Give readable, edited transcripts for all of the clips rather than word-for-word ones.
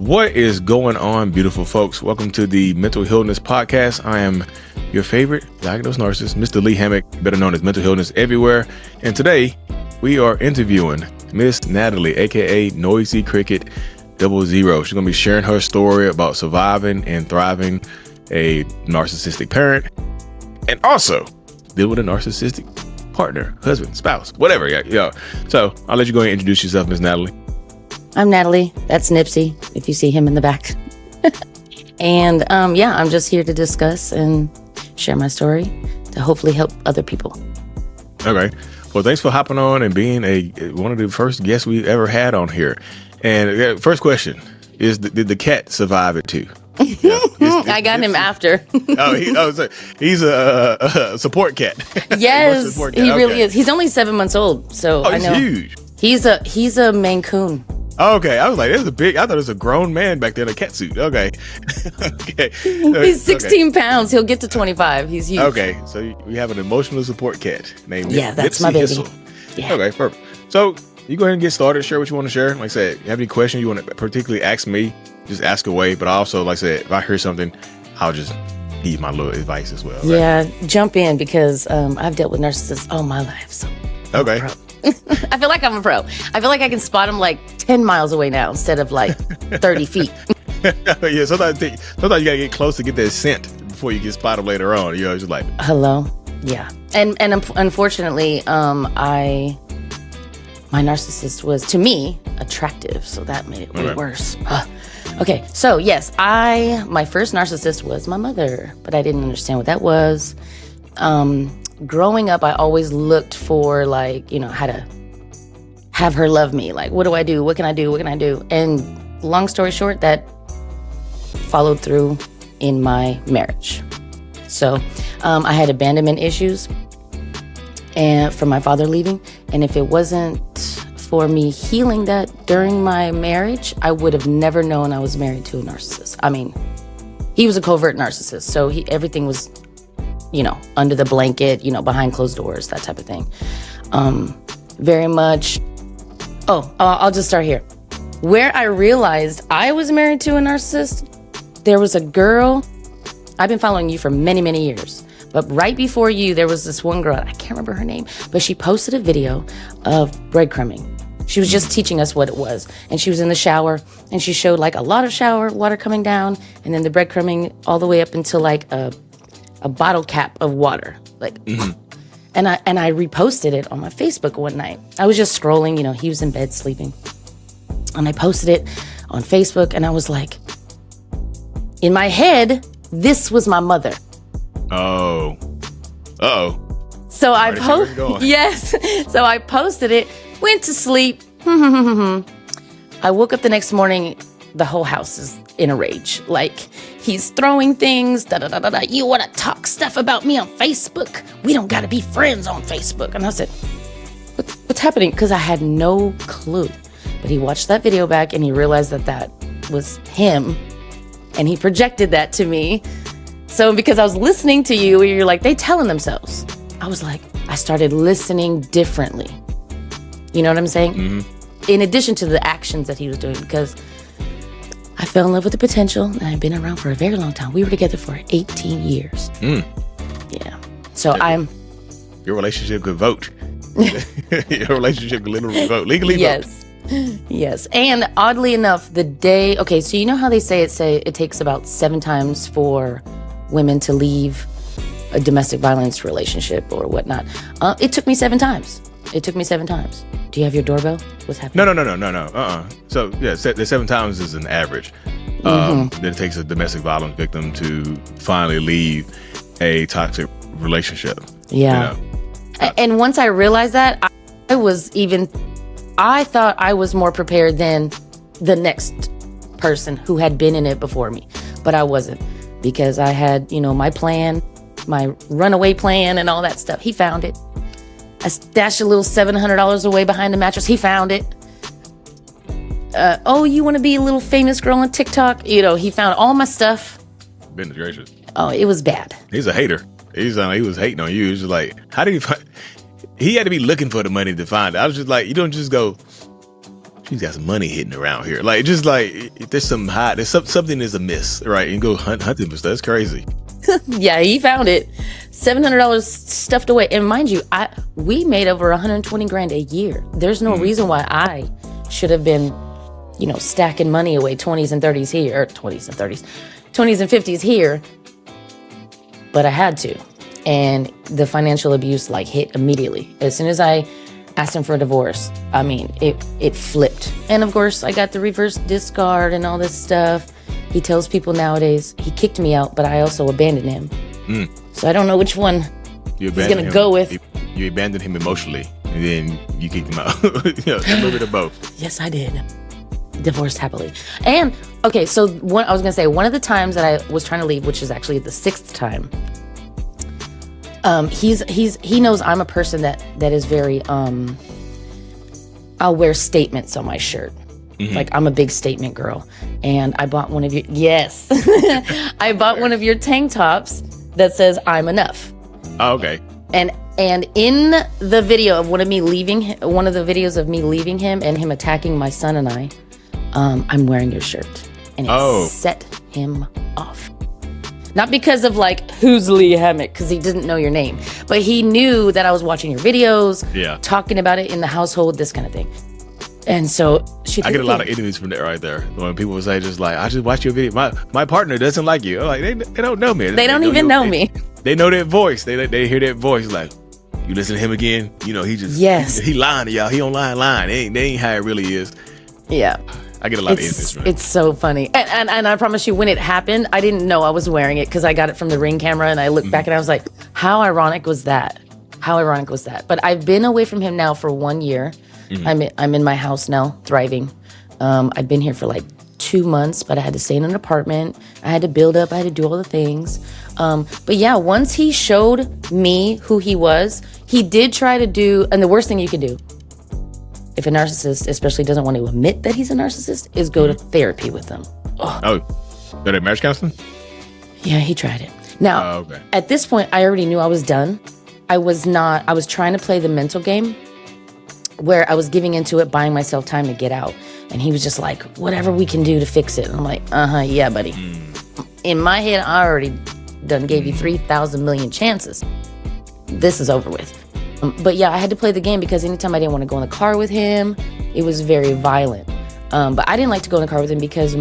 What is going on, beautiful folks? Welcome to the Mental Healness Podcast. I am your favorite diagnosed narcissist, Mr. Lee Hammock, better known as Mental Healness Everywhere. And today we are interviewing Miss Natalie, aka Noisy Cricket 00. She's going to be sharing her story about surviving and thriving a narcissistic parent, and also deal with a narcissistic partner, husband, spouse, whatever. Yeah. So I'll let you go ahead and introduce yourself, Miss Natalie. I'm Natalie. That's Nipsey, if you see him in the back. And I'm just here to discuss and share my story to hopefully help other people. Okay. Well, thanks for hopping on and being one of the first guests we ever had on here. And first question is, did the cat survive it too? Yeah. I got him after. So he's a support cat. Yes, support cat. he really is. He's only 7 months old, so I know. He's huge. He's a Maine Coon. Okay, I was like, I thought it was a grown man back there in a cat suit. Okay. Okay. He's 16 pounds. He'll get to 25. He's huge. Okay, so we have an emotional support cat named that's Nipsey my baby. Hissel. Yeah. Okay, perfect. So you go ahead and get started. Share what you want to share. Like I said, you have any questions you want to particularly ask me, just ask away. But also, like I said, if I hear something, I'll just give my little advice as well. Right? Yeah, jump in because I've dealt with narcissists all my life. So okay. I feel like I'm a pro. I feel like I can spot them like 10 miles away now instead of like 30 feet. Yeah, sometimes you gotta get close to get that scent before you get spotted later on. You know, it's just like, hello. Yeah. And unfortunately, my narcissist was, to me, attractive. So that made it way worse. Okay. So yes, my first narcissist was my mother, but I didn't understand what that was. Growing up, I always looked for how to have her love me. Like, what do I do? What can I do? What can I do? And long story short, that followed through in my marriage. So I had abandonment issues and from my father leaving. And if it wasn't for me healing that during my marriage, I would have never known I was married to a narcissist. I mean, he was a covert narcissist. So everything was, under the blanket, behind closed doors, that type of thing. Very much. I'll just start here. Where I realized I was married to a narcissist, there was a girl. I've been following you for many, many years. But right before you, there was this one girl. I can't remember her name, but she posted a video of breadcrumbing. She was just teaching us what it was. And she was in the shower and she showed like a lot of shower water coming down and then the breadcrumbing all the way up until like a bottle cap of water. And I reposted it on my Facebook one night. I was just scrolling, he was in bed sleeping. And I posted it on Facebook and I was like, in my head, this was my mother. oh. Uh-oh. So I So I posted it, went to sleep. I woke up the next morning, the whole house is in a rage. Like, he's throwing things, You want to talk stuff about me on Facebook? We don't got to be friends on Facebook. And I said, what's happening? Because I had no clue. But he watched that video back and he realized that was him. And he projected that to me. So because I was listening to you, you're like, they telling themselves. I was like, I started listening differently. You know what I'm saying? Mm-hmm. In addition to the actions that he was doing, because I fell in love with the potential and I've been around for a very long time. We were together for 18 years. Yeah. So Your relationship could vote. Your relationship could literally vote. Legally vote. Yes. And oddly enough, so you know how they say it takes about 7 times for women to leave a domestic violence relationship or whatnot. It took me 7 times. Do you have your doorbell? What's happening? No. So yeah, the 7 times is an average. That it takes a domestic violence victim to finally leave a toxic relationship. Yeah. And once I realized that, I thought I was more prepared than the next person who had been in it before me, but I wasn't, because I had, my plan, my runaway plan and all that stuff. He found it. I stashed a little $700 away behind the mattress. He found it. You want to be a little famous girl on TikTok? He found all my stuff. Goodness gracious. Oh, it was bad. He's a hater. He was hating on you. He was just like, how did he find? He had to be looking for the money to find it. I was just like, you don't just go, she's got some money hidden around here. Like, just like, there's something is amiss, right? And go hunting for stuff. That's crazy. Yeah, he found it. $700 stuffed away. And mind you, we made over 120 grand a year. There's no reason why I should have been, stacking money away, 20s and 30s here, or 20s and 30s, 20s and 50s here. But I had to. And the financial abuse hit immediately. As soon as I asked him for a divorce, I mean, it flipped. And of course, I got the reverse discard and all this stuff. He tells people nowadays he kicked me out, but I also abandoned him. So I don't know which one he's going to go with. You abandoned him emotionally, and then you kicked him out. A little bit of both. Yes, I did. Divorced happily. And, okay, so I was going to say, one of the times that I was trying to leave, which is actually the 6th time, he knows I'm a person that is very, I'll wear statements on my shirt. Like, I'm a big statement girl. And I bought one of your, yes. I bought one of your tank tops that says, I'm enough. Oh, okay. And in the video of one of the videos of me leaving him and him attacking my son and I, I'm wearing your shirt. And it set him off. Not because of who's Lee Hammock, because he didn't know your name. But he knew that I was watching your videos, talking about it in the household, this kind of thing. And so I get a lot of interviews from that right there. When people say I just watched your video. My partner doesn't like you. I'm like, they don't know me. They don't even know me. They know that voice. They hear that voice like, you listen to him again. He just he lying to y'all. He don't lying. They ain't how it really is. Yeah. I get a lot of interviews from it. It's so funny. And I promise you, when it happened, I didn't know I was wearing it because I got it from the Ring camera and I looked back and I was like, how ironic was that? But I've been away from him now for 1 year. I'm in my house now, thriving. I've been here for 2 months, but I had to stay in an apartment. I had to build up. I had to do all the things. But yeah, once he showed me who he was, he did try to do, and the worst thing you can do, if a narcissist especially doesn't want to admit that he's a narcissist, is go to therapy with them. Oh, go to marriage counseling? Yeah, he tried it. Now, At this point, I already knew I was done. I was trying to play the mental game, where I was giving into it, buying myself time to get out. And he was just like, whatever we can do to fix it. And I'm like, yeah, buddy. In my head, I already done gave you 3,000 million chances. This is over with. But yeah, I had to play the game because anytime I didn't want to go in the car with him, it was very violent. But I didn't like to go in the car with him because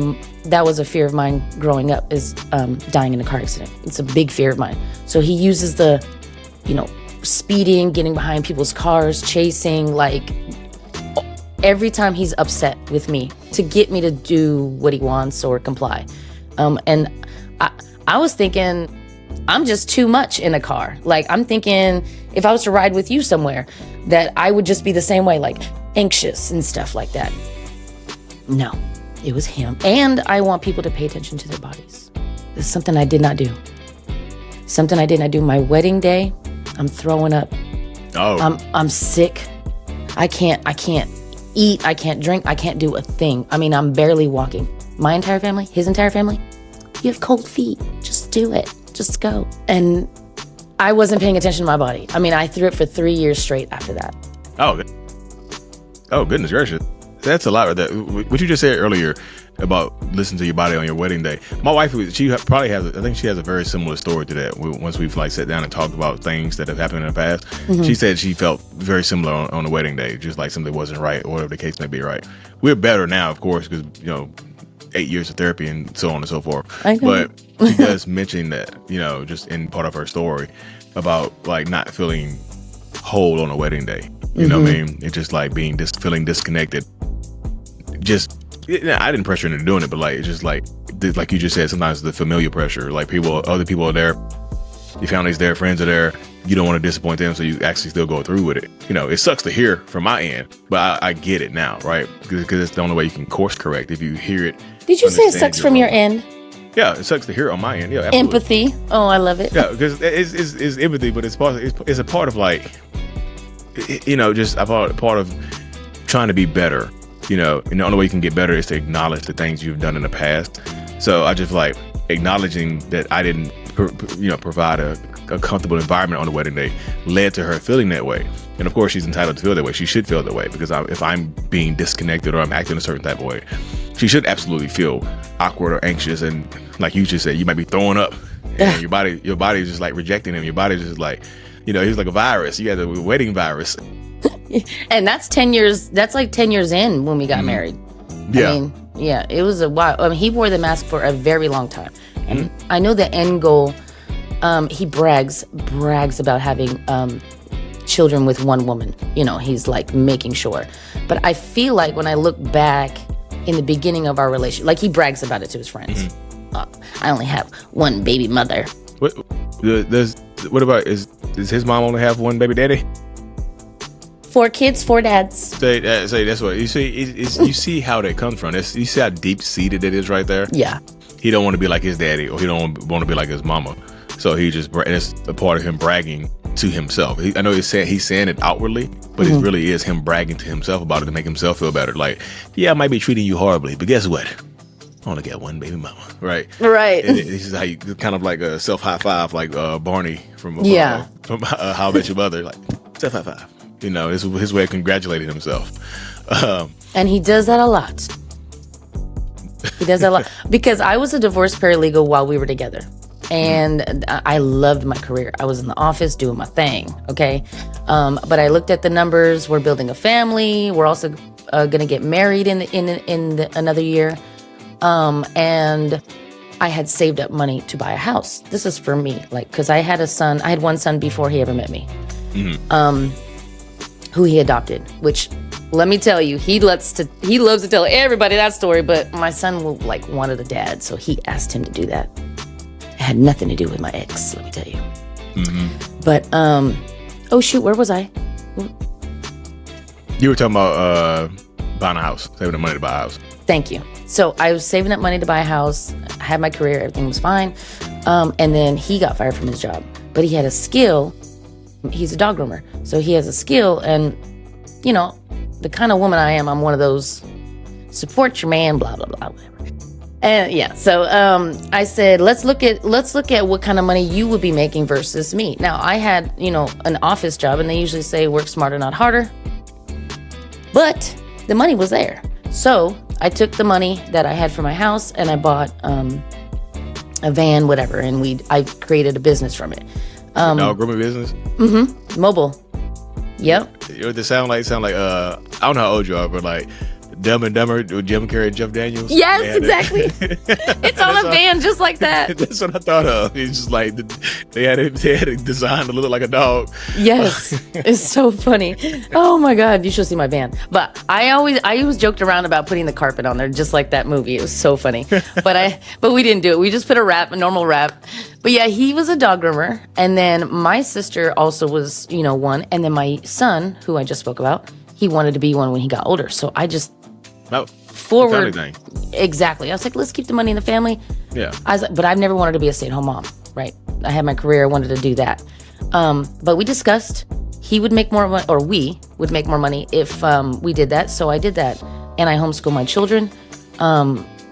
that was a fear of mine growing up, is dying in a car accident. It's a big fear of mine. So he uses the, speeding, getting behind people's cars, chasing, every time he's upset with me to get me to do what he wants or comply. And I was thinking, I'm just too much in a car. I'm thinking if I was to ride with you somewhere, that I would just be the same way, anxious and stuff like that. No, it was him. And I want people to pay attention to their bodies. This is something I did not do. My wedding day, I'm throwing up. I'm sick. I can't eat. I can't drink. I can't do a thing. I mean, I'm barely walking. My entire family, his entire family, you have cold feet. Just do it. Just go. And I wasn't paying attention to my body. I mean, I threw it for 3 years straight after that. Oh, goodness gracious. That's a lot of that. What you just said earlier about listening to your body on your wedding day. My wife, she probably has, I think she has a very similar story to that. Once we've sat down and talked about things that have happened in the past, she said she felt very similar on the wedding day, just like something wasn't right or whatever the case may be, right? We're better now, of course, because, 8 years of therapy and so on and so forth. But she does mention that, just in part of her story about not feeling whole on a wedding day. You know what I mean? It's just feeling disconnected. I didn't pressure her into doing it, but it's just like you just said, sometimes the familiar pressure, other people are there, your family's there, friends are there, you don't want to disappoint them, so you actually still go through with it. It sucks to hear from my end, but I get it now, right? Because it's the only way you can course correct if you hear it. Did you say it sucks from your end? Yeah, it sucks to hear it on my end. Yeah, absolutely. Empathy. Oh, I love it. Yeah, because it's empathy, but it's a part of just a part of trying to be better. And the only way you can get better is to acknowledge the things you've done in the past. So I just acknowledging that I didn't provide a comfortable environment on the wedding day led to her feeling that way. And of course, she's entitled to feel that way. She should feel that way because if I'm being disconnected or I'm acting a certain type of way, she should absolutely feel awkward or anxious. And like you just said, you might be throwing up and your body is just like rejecting him. Your body's just like, he's like a virus. You got the wedding virus. And that's 10 years. That's like 10 years in when we got married. Yeah. I mean, yeah, it was a while. I mean, he wore the mask for a very long time. And I know the end goal, he brags about having children with one woman. He's like making sure. But I feel like when I look back in the beginning of our relationship, like he brags about it to his friends. I only have one baby mother. What about, is his mom only have one baby daddy? 4 kids, 4 dads. Say that's what you see. You see how that comes from. You see how deep seated it is right there. Yeah. He don't want to be like his daddy, or he don't want to be like his mama. So it's a part of him bragging to himself. I know he's saying it outwardly, but it really is him bragging to himself about it to make himself feel better. Like, yeah, I might be treating you horribly, but guess what? I only got one baby mama, right? Right. And this is how you kind of like a self high five, like Barney from How I Met Your Mother, like self high five. It's his way of congratulating himself. And he does that a lot. Because I was a divorce paralegal while we were together. And I loved my career. I was in the office doing my thing, okay? But I looked at the numbers. We're building a family. We're also going to get married in another year. And I had saved up money to buy a house. This is for me, because I had one son before he ever met me. Who he adopted, which, let me tell you, he loves to tell everybody that story, but my son wanted a dad, so he asked him to do that. It had nothing to do with my ex, let me tell you. But, oh shoot, where was I? You were talking about buying a house, saving the money to buy a house. Thank you. So I was saving up money to buy a house. I had my career, everything was fine. And then he got fired from his job, but he had a skill. He's a dog groomer, so he has a skill, and the kind of woman I am, I'm one of those support your man, blah blah blah, whatever. And yeah, so I said, let's look at what kind of money you would be making versus me. Now I had an office job, and they usually say work smarter, not harder, but the money was there. So I took the money that I had for my house, and I bought a van, whatever, and I created a business from it. Dog grooming business? Mobile. Yep. It sound like I don't know how old you are, but like Dumb and Dumber with Jim Carrey and Jeff Daniels. Yes, exactly. It's on a van just like that. That's what I thought of. It's just like they had it designed to look like a dog. Yes. It's so funny. Oh my God, you should see my van. But I always joked around about putting the carpet on there just like that movie. It was so funny. But we didn't do it. We just put a normal wrap. But yeah, he was a dog groomer. And then my sister also was, one. And then my son, who I just spoke about, he wanted to be one when he got older. So I just forward. Exactly. I was like, let's keep the money in the family. Yeah. I was like, but I've never wanted to be a stay-at-home mom, right? I had my career. I wanted to do that. But we discussed he would make more money, or we would make more money if we did that. So I did that. And I homeschool my children.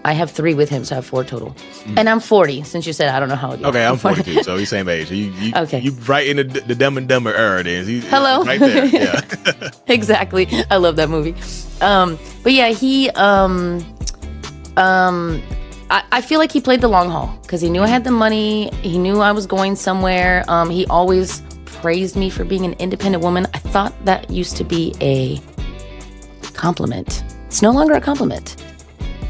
I have 3 with him, so I have 4 total. And I'm 40, since you said I don't know how old you are. Okay, I'm 42, so he's same age. Okay. You right in the Dumb and Dumber era then. Hello. Right there, yeah. Exactly. I love that movie. But yeah, he, I feel like he played the long haul because he knew I had the money. He knew I was going somewhere. He always praised me for being an independent woman. I thought that used to be a compliment. It's no longer a compliment.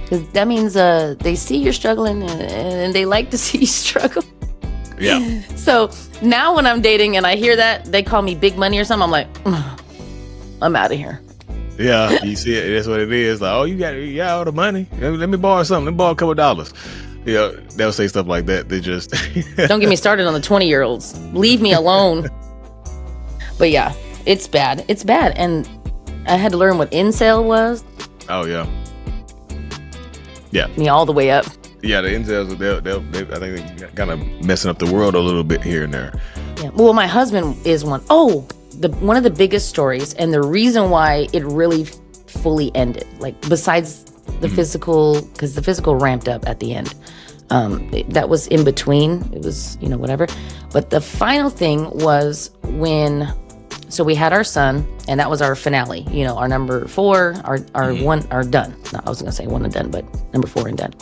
Because that means they see you're struggling and they like to see you struggle. Yeah. So now when I'm dating and I hear that, they call me big money or something, I'm like, I'm out of here. Yeah, you see it. That's what it is. Like, oh, you got all the money. Let me borrow something. Let me borrow a couple dollars. They'll say stuff like that. They just... Don't get me started on the 20-year-olds. Leave me alone. But yeah, it's bad. It's bad. And I had to learn what incel was. Oh, yeah. Yeah. Me all the way up. Yeah, the incels, I think they're kind of messing up the world a little bit here and there. Yeah. Well, my husband is one. Oh, one of the biggest stories, and the reason why it really fully ended, like besides the physical, because the physical ramped up at the end. that was in between. It was, whatever. But the final thing was so we had our son, and that was our finale, our number 4, our one, our done. No, I was going to say one and done, but number 4 and done.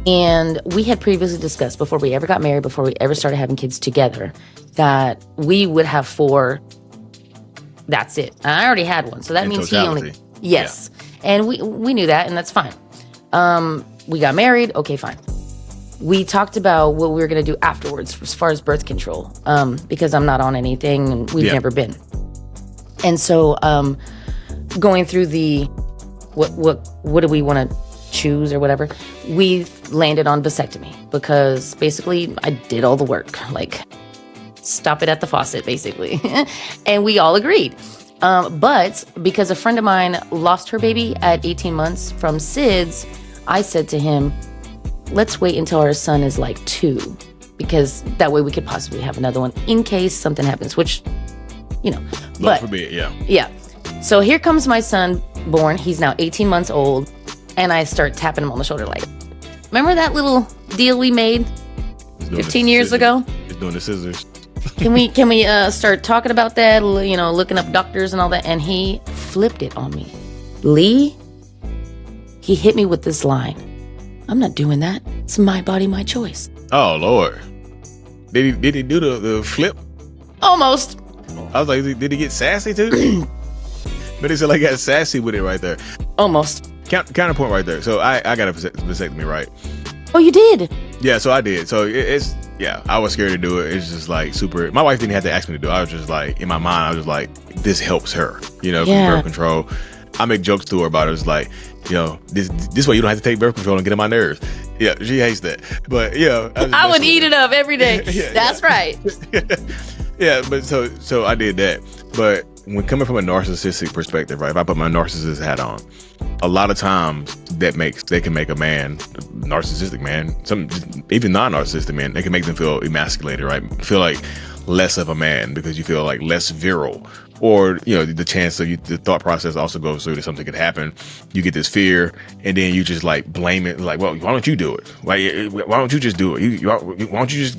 And we had previously discussed, before we ever got married, before we ever started having kids together, that we would have 4. That's it. And I already had one. So that means totality. He only, yes. Yeah. And we knew that, and that's fine. We got married. Okay, fine. We talked about what we were going to do afterwards as far as birth control, because I'm not on anything and we've never been. And so going through the what do we want to choose or whatever, we landed on vasectomy because basically I did all the work, like stop it at the faucet, basically. And we all agreed. But because a friend of mine lost her baby at 18 months from SIDS, I said to him, let's wait until our son is like 2, because that way we could possibly have another one in case something happens, which, Lord forbid, yeah. Yeah. So here comes my son born. He's now 18 months old. And I start tapping him on the shoulder like, remember that little deal we made 15 years ago? He's doing the scissors. Can we start talking about that, looking up doctors and all that? And he flipped it on me. Lee, he hit me with this line. I'm not doing that. It's my body, my choice. Oh, Lord. Did he do the flip? Almost. I was like, did he get sassy too? But he said like got sassy with it right there. Almost. Counterpoint right there. So I got a vasectomy, right? Oh, you did? Yeah, so I did. So it's I was scared to do it. It's just like super. My wife didn't have to ask me to do it. I was just like, in my mind, I was just like, this helps her, from birth control. I make jokes to her about it. It's like, this way you don't have to take birth control and get on my nerves. Yeah, she hates that. But I would eat it up every day. That's right. Yeah, but so I did that. But when coming from a narcissistic perspective, right? If I put my narcissist hat on, a lot of times they can make a man, narcissistic man, some even non-narcissistic man, they can make them feel emasculated, right? Feel like less of a man because you feel like less virile. Or, the chance of the thought process also goes through that something could happen. You get this fear, and then you just like blame it. Like, well, why don't you do it? Why don't you just do it? Why don't you just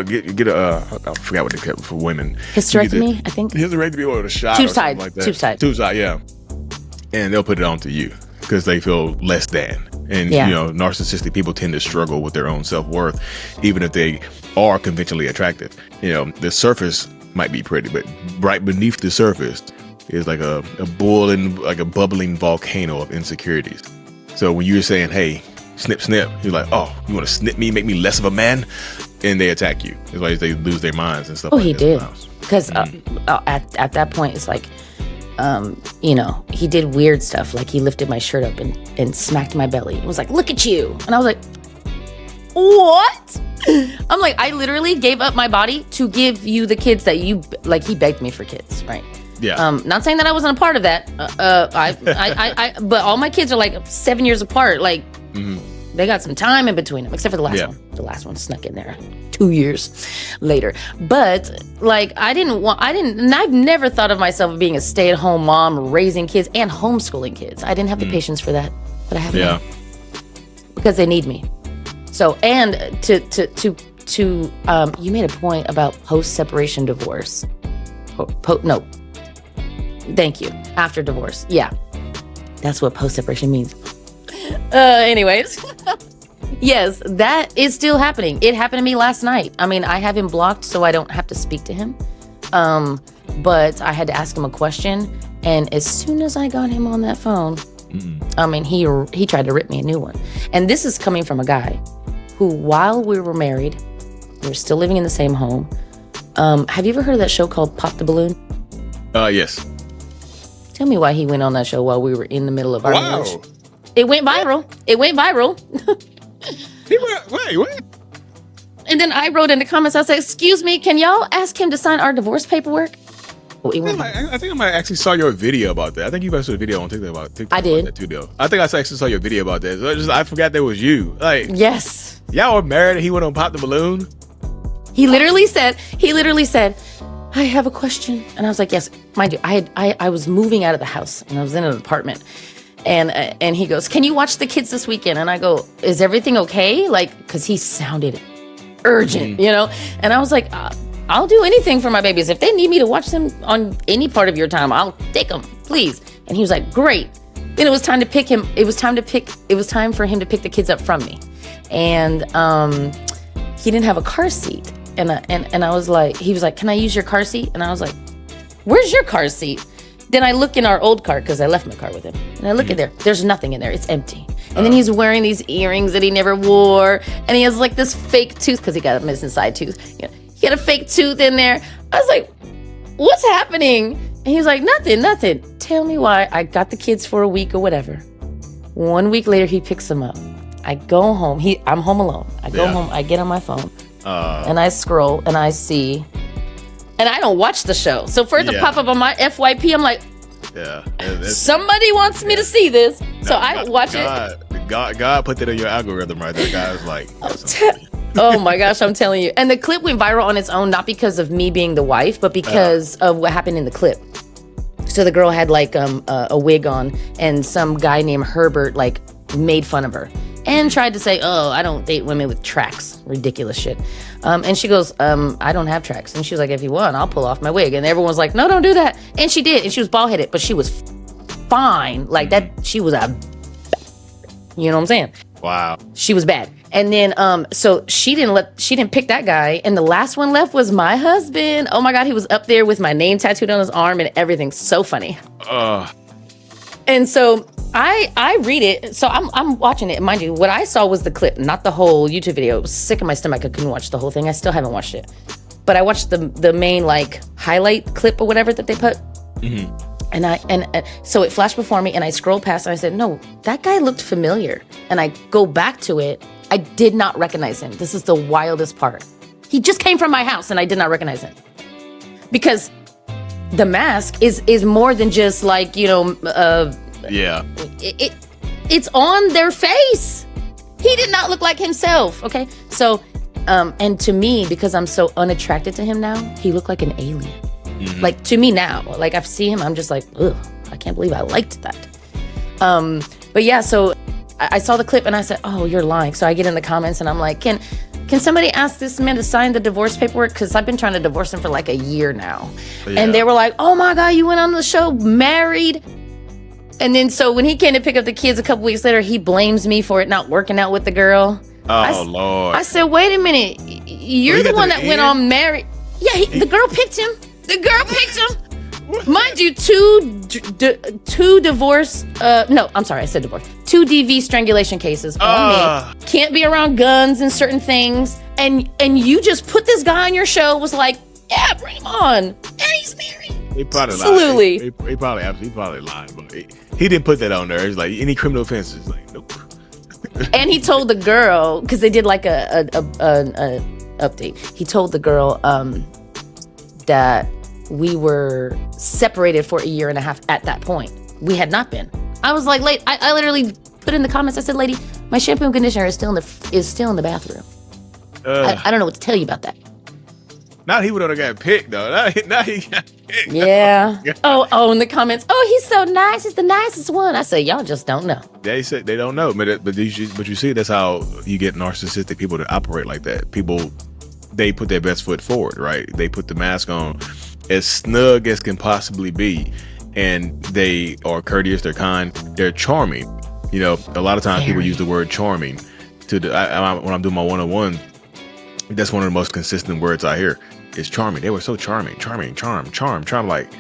get a, I forgot what they kept for women. Hysterectomy, I think. Hysterectomy or a shot Tube or something side. like that. Tube side, yeah. And they'll put it onto you because they feel less than. And, narcissistic people tend to struggle with their own self-worth, even if they are conventionally attractive. The surface might be pretty, but right beneath the surface is like a bubbling volcano of insecurities. So when you're saying, hey, snip, snip, you're like, oh, you want to snip me, make me less of a man? And they attack you. It's like they lose their minds and stuff. Oh, he did. Because at that point, it's like, he did weird stuff. Like he lifted my shirt up and smacked my belly. It was like, look at you. And I was like, what? I'm like, I literally gave up my body to give you the kids that you, like, he begged me for kids, right? Yeah. Not saying that I wasn't a part of that. But all my kids are like 7 years apart. Like, they got some time in between them, except for the last one. The last one snuck in there 2 years later. But like, I've never thought of myself being a stay-at-home mom, raising kids and homeschooling kids. I didn't have the patience for that, but I have now because they need me. So, and you made a point about post-separation divorce. No. Thank you. After divorce. Yeah. That's what post-separation means. Anyways. Yes, that is still happening. It happened to me last night. I mean, I have him blocked so I don't have to speak to him. But I had to ask him a question. And as soon as I got him on that phone, I mean, he tried to rip me a new one. And this is coming from a guy who, while we were married, we were still living in the same home. Have you ever heard of that show called Pop the Balloon? Yes. Tell me why he went on that show while we were in the middle of our marriage. It went viral. Wait. And then I wrote in the comments, I said, excuse me, can y'all ask him to sign our divorce paperwork? I think I might actually saw your video about that. I think you posted a video on TikTok about TikTok. I did. About that too, though. I think I actually saw your video about that. I forgot that was you. Like, yes. Y'all were married and he went on Pop the Balloon? He literally said, I have a question. And I was like, yes, mind you, I was moving out of the house and I was in an apartment. And he goes, can you watch the kids this weekend? And I go, is everything okay? Like, because he sounded urgent, you know? And I was like, I'll do anything for my babies. If they need me to watch them on any part of your time, I'll take them, please. And he was like, great. Then it was time to pick him. It was time for him to pick the kids up from me. And he didn't have a car seat. And I was like, he was like, can I use your car seat? And I was like, where's your car seat? Then I look in our old car, because I left my car with him. And I look in there. There's nothing in there. It's empty. And then he's wearing these earrings that he never wore. And he has like this fake tooth, because he got a missing side tooth. You know, he had a fake tooth in there. I was like, what's happening? And he was like, nothing. Tell me why. I got the kids for a week or whatever. 1 week later, he picks them up. I go home. I'm home alone. I go home. I get on my phone. And I scroll and I see. And I don't watch the show. So for it to pop up on my FYP, I'm like, somebody wants me to see this. So I don't watch it. God put that in your algorithm right there. God was like, oh my gosh, I'm telling you. And the clip went viral on its own, not because of me being the wife, but because of what happened in the clip. So the girl had like a wig on, and some guy named Herbert like made fun of her and tried to say, oh, I don't date women with tracks. Ridiculous shit. And she goes, I don't have tracks. And she was like, if you want, I'll pull off my wig. And everyone was like, no, don't do that. And she did. And she was bald headed, but she was fine. Like that, she was you know what I'm saying? Wow. She was bad. And then, so she didn't pick that guy. And the last one left was my husband. Oh my God. He was up there with my name tattooed on his arm and everything. So funny. And so I read it. So I'm watching it. Mind you, what I saw was the clip, not the whole YouTube video. It was sick in my stomach. I couldn't watch the whole thing. I still haven't watched it. But I watched the main like highlight clip or whatever that they put. Mm-hmm. And so it flashed before me, and I scrolled past and I said, no, that guy looked familiar. And I go back to it. I did not recognize him. This is the wildest part. He just came from my house and I did not recognize him. Because the mask is more than just like, you know, it's on their face. He did not look like himself. Okay. So, and to me, because I'm so unattracted to him now, he looked like an alien. Mm-hmm. Like to me now, like I've seen him, I'm just like, ugh, I can't believe I liked that. But yeah, so I saw the clip and I said, oh, you're lying. So I get in the comments and I'm like, can somebody ask this man to sign the divorce paperwork? Because I've been trying to divorce him for like a year now. Yeah. And they were like, oh my God, you went on the show married. And then so when he came to pick up the kids a couple weeks later, he blames me for it not working out with the girl. Oh, Lord. I said, wait a minute. You're the one that went on married. Yeah, the girl picked him. The girl picked him. Mind you, two divorce, no, I'm sorry, I said divorce. 2 DV strangulation cases on me. Can't be around guns and certain things. And you just put this guy on your show, was like, yeah, bring him on. And he's married. He probably absolutely lied. He probably lied, but he didn't put that on there. It's like, any criminal offenses? Like, nope. And he told the girl, because they did like a update. He told the girl that we were separated for 1.5 years at that point. We had not been. I was like, I literally put in the comments, I said, lady, my shampoo and conditioner is still in the bathroom. I don't know what to tell you about that. Now he would have got picked though. Now he got picked. Yeah. Oh, in the comments, oh, he's so nice. He's the nicest one. I say, y'all just don't know. They said they don't know, but you see, that's how you get narcissistic people to operate like that. People, they put their best foot forward, right? They put the mask on as snug as can possibly be, and they are courteous, they're kind, they're charming. You know, a lot of times people use the word charming when I'm doing my one-on-one. That's one of the most consistent words I hear is charming. They were so charming. Like,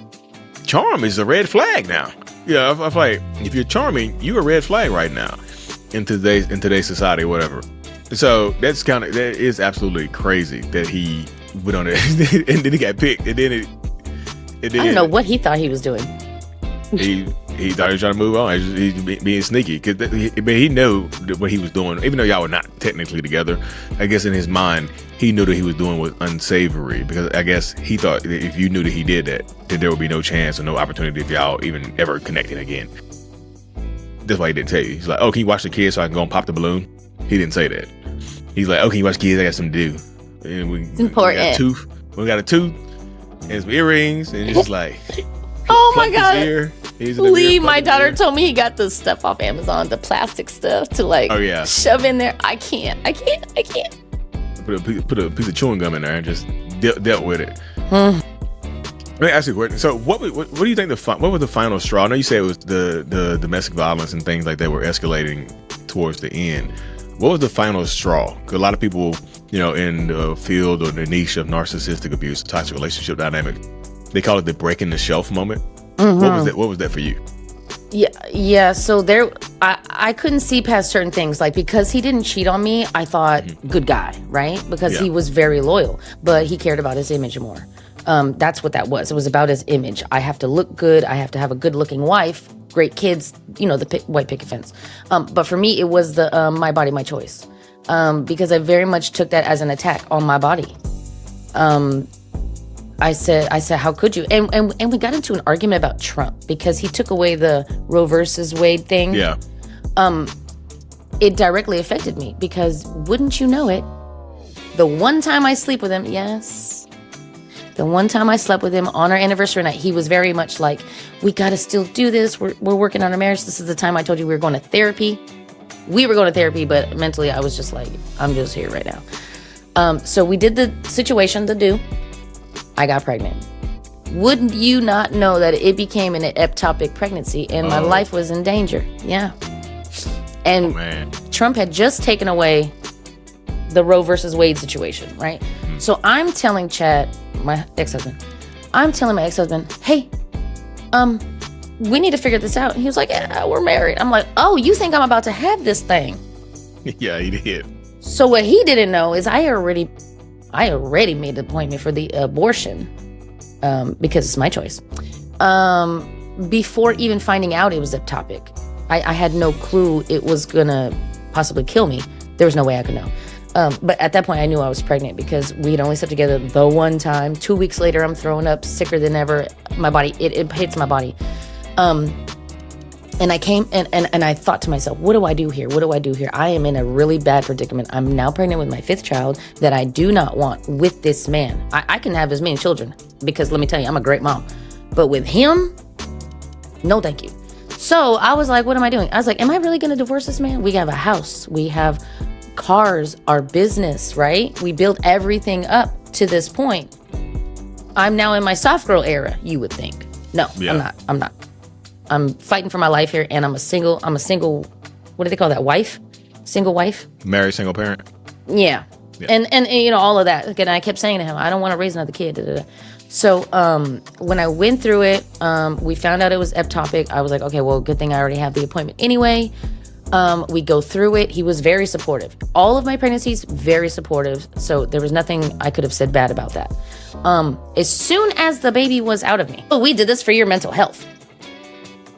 charm is a red flag now. Yeah, I'm like, if you're charming, you're a red flag right now in today's society, whatever. So that is absolutely crazy that he went on it and then he got picked, and then I don't know what he thought he was doing. He thought he was trying to move on. He's being sneaky, but he knew what he was doing. Even though y'all were not technically together, I guess in his mind he knew that he was doing was unsavory, because I guess he thought that if you knew that he did that there would be no chance or no opportunity if y'all even ever connecting again. That's why he didn't tell you. He's like, oh, can you watch the kids so I can go and pop the balloon? He didn't say that. He's like, oh, can you watch the kids? I got something to do. And it's important. We got a tooth and some earrings, and just like, oh my God. Lee, my daughter told me he got the stuff off Amazon, the plastic stuff to shove in there. I can't. Put a piece of chewing gum in there and just dealt with it. Let me ask you a question. So what do you think what was the final straw? I know you said it was the domestic violence and things like that were escalating towards the end. What was the final straw? Because a lot of people, in the field or the niche of narcissistic abuse, toxic relationship dynamic, they call it the breaking the shelf moment. Mm-hmm. What was that for you? Yeah. So I couldn't see past certain things. Like, because he didn't cheat on me, I thought good guy, right? Because he was very loyal, but he cared about his image more. That's what that was. It was about his image. I have to look good. I have to have a good looking wife, great kids, the white picket fence. But for me, it was the my body, my choice. Because I very much took that as an attack on my body. I said, how could you? And we got into an argument about Trump because he took away the Roe versus Wade thing. Yeah. It directly affected me because, wouldn't you know it, the one time I sleep with him, the one time I slept with him on our anniversary night, he was very much like, we got to still do this. We're working on our marriage. This is the time I told you we were going to therapy. We were going to therapy, but mentally I was just like, I'm just here right now. So we did the situation, the do. I got pregnant. Wouldn't you not know that it became an ectopic pregnancy and my life was in danger? Yeah. And Trump had just taken away the Roe versus Wade situation, right? So I'm telling Chad, my ex-husband, hey, we need to figure this out. And he was like, yeah, we're married. I'm like, oh, you think I'm about to have this thing? Yeah, he did. So what he didn't know is I already made the appointment for the abortion because it's my choice. Before even finding out it was ectopic, I had no clue it was gonna possibly kill me. There was no way I could know. But at that point, I knew I was pregnant because we had only slept together the one time. 2 weeks later, I'm throwing up, sicker than ever. My body, it hits my body. And I came and I thought to myself, what do I do here? I am in a really bad predicament. I'm now pregnant with my 5th child that I do not want with this man. I can have as many children because let me tell you, I'm a great mom. But with him, no thank you. So I was like, what am I doing? I was like, am I really going to divorce this man? We have a house. We have cars, our business, right? We built everything up to this point. I'm now in my soft girl era, you would think. No, I'm not. I'm fighting for my life here, and I'm a single, what do they call that, wife? Single wife? Married, single parent? Yeah. And all of that. Again, I kept saying to him, I don't want to raise another kid. Da, da, da. So when I went through it, we found out it was ectopic. I was like, okay, well, good thing I already have the appointment anyway. We go through it. He was very supportive. All of my pregnancies, very supportive. So there was nothing I could have said bad about that. As soon as the baby was out of me, we did this for your mental health.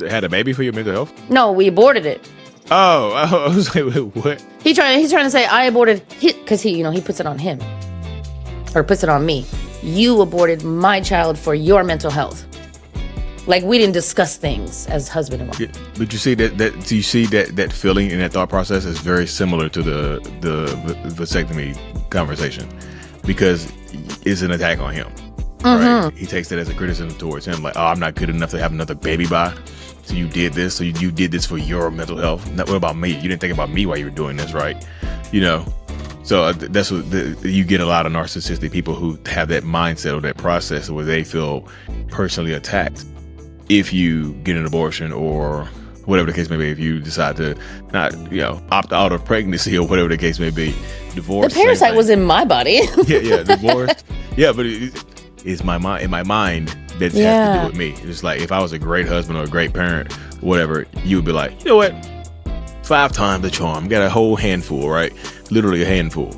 Had a baby for your mental health? No, we aborted it. Oh, I was like, wait, what? He's trying to say I aborted because he puts it on him or puts it on me. You aborted my child for your mental health. Like, we didn't discuss things as husband and wife. Yeah, but you see that feeling and that thought process is very similar to the vasectomy conversation because it's an attack on him. Mm-hmm. Right? He takes that as a criticism towards him, like, oh, I'm not good enough to have another baby by. So you did this. So you did this for your mental health. Not what about me? You didn't think about me while you were doing this, right? So that's what you get a lot of narcissistic people who have that mindset or that process where they feel personally attacked if you get an abortion or whatever the case may be. If you decide to not, opt out of pregnancy or whatever the case may be, divorce. The parasite was in my body. yeah, divorce. Yeah, but it's in my mind. That has to do with me. It's like if I was a great husband or a great parent, whatever, you would be like, you know what? 5 times the charm. Got a whole handful, right? Literally a handful.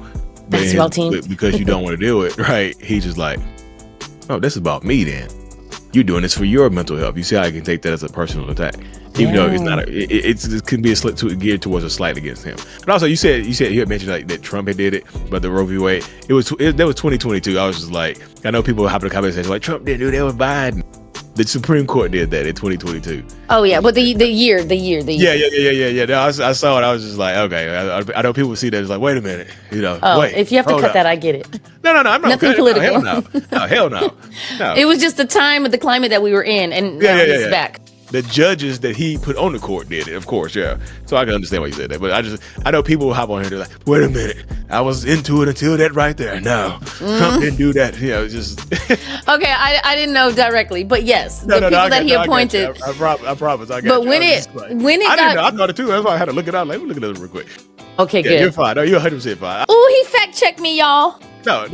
Basketball team. But because you don't want to do it, right? He's just like, oh, this is about me then. You're doing this for your mental health. You see how I can take that as a personal attack, even though it's not. It can be a slight geared towards a slight against him. But also, you said you had mentioned like that Trump had did it, but the Roe v. Wade. That was 2022. I was just like, I know people hop in the comments saying like Trump didn't do that with Biden. The Supreme Court did that in 2022. Oh yeah, but the year. Yeah. No, I saw it. I was just like, okay. I know people see that. It's like, wait a minute. Wait. If you have to cut that, I get it. No. I'm not nothing political. No, hell no. It was just the time of the climate that we were in, and now it's back. the judges that he put on the court did it, of course, yeah. So I can understand why you said that. But I know people will hop on here, they're like, wait a minute, I was into it until that right there. No, Trump didn't do that. You know, just. Okay, I didn't know directly, but yes, the people that he appointed. I promise. I got but you. when it I didn't know. I thought it too. That's why I had to look it out. Let me look at it real quick. Okay, Yeah, good. you're fine. No, you're 100% fine. Oh, he fact checked me, y'all. No.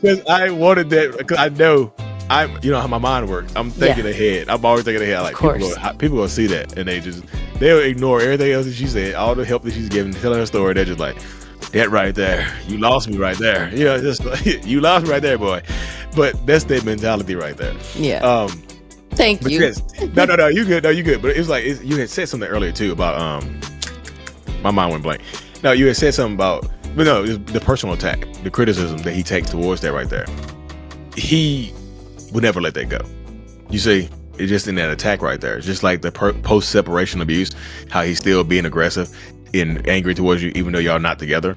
Because I wanted that. Because I know. You know how my mind works. I'm thinking ahead. I'm always thinking ahead. Like people gonna see that, and they'll ignore everything else that she said, all the help that she's giving, telling her story. They're just like, that right there, you lost me right there. You know, just like, you lost me right there, boy. But that's that mentality right there. Yeah. Thank you. Yes, no, you good. No, you good. But it was like you had said something earlier too about my mind went blank. No, you had said something about, but no, it was the personal attack, the criticism that he takes towards that right there. He would never let that go. You see, it's just in that attack right there. It's just like the post-separation abuse, how he's still being aggressive and angry towards you, even though y'all not together.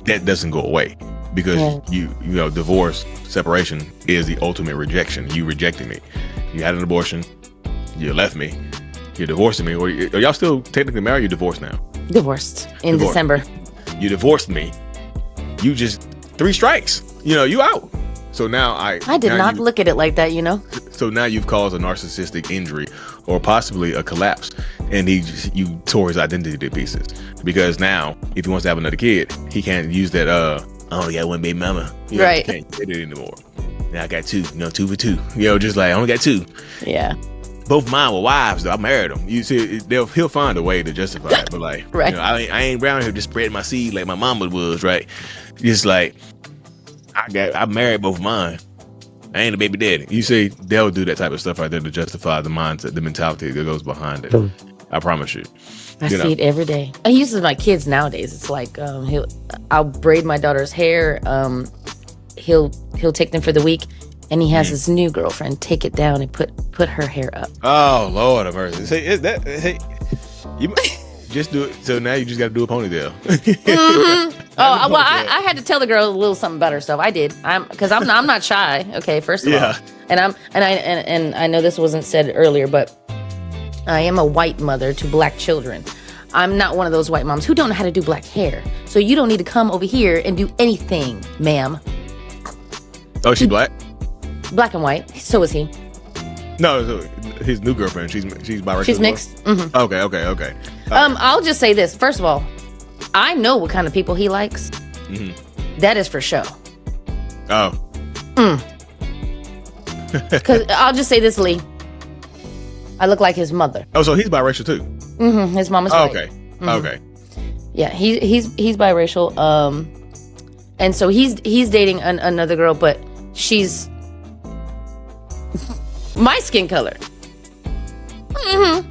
That doesn't go away because you know, divorce, separation is the ultimate rejection. You rejecting me. You had an abortion. You left me. You're divorcing me. Or are y'all still technically married? You're divorced now. Divorced in December. You divorced me. You just 3 strikes. You know, you out. So now I did not look at it like that, you know. So now you've caused a narcissistic injury or possibly a collapse, and you tore his identity to pieces. Because now, if he wants to have another kid, he can't use that. I only got one baby mama. You know, right. Can't get it anymore. Now I got 2. You know, 2 for 2. You know, just like I only got 2. Yeah. Both mine were wives, though. I married them. You see, he'll find a way to justify it. But like, right. You know, I ain't around here just spreading my seed like my mama was, right? Just like. I married both mine. I ain't a baby daddy. You see, they'll do that type of stuff right there to justify the mindset, the mentality that goes behind it. I promise you. I see it every day. I use it with my kids nowadays. It's like I'll braid my daughter's hair. He'll take them for the week, and he has his new girlfriend take it down and put her hair up. Oh Lord have mercy! You just do it. So now you just got to do a ponytail. Oh well, I had to tell the girl a little something about herself. I did. Because I'm not shy. Okay, first of all, and I know this wasn't said earlier, but I am a white mother to black children. I'm not one of those white moms who don't know how to do black hair. So you don't need to come over here and do anything, ma'am. Oh, she's black? Black and white. So is he. No, so his new girlfriend. She's biracial. She's mixed. Mm-hmm. Okay. I'll just say this. First of all, I know what kind of people he likes. Mm-hmm. That is for show. Oh. Because I'll just say this, Lee. I look like his mother. Oh, so he's biracial too. Mm-hmm. His mom is white. Okay. Mm-hmm. Okay. Yeah, he's biracial. And so he's dating another girl, but she's my skin color. Mm-hmm.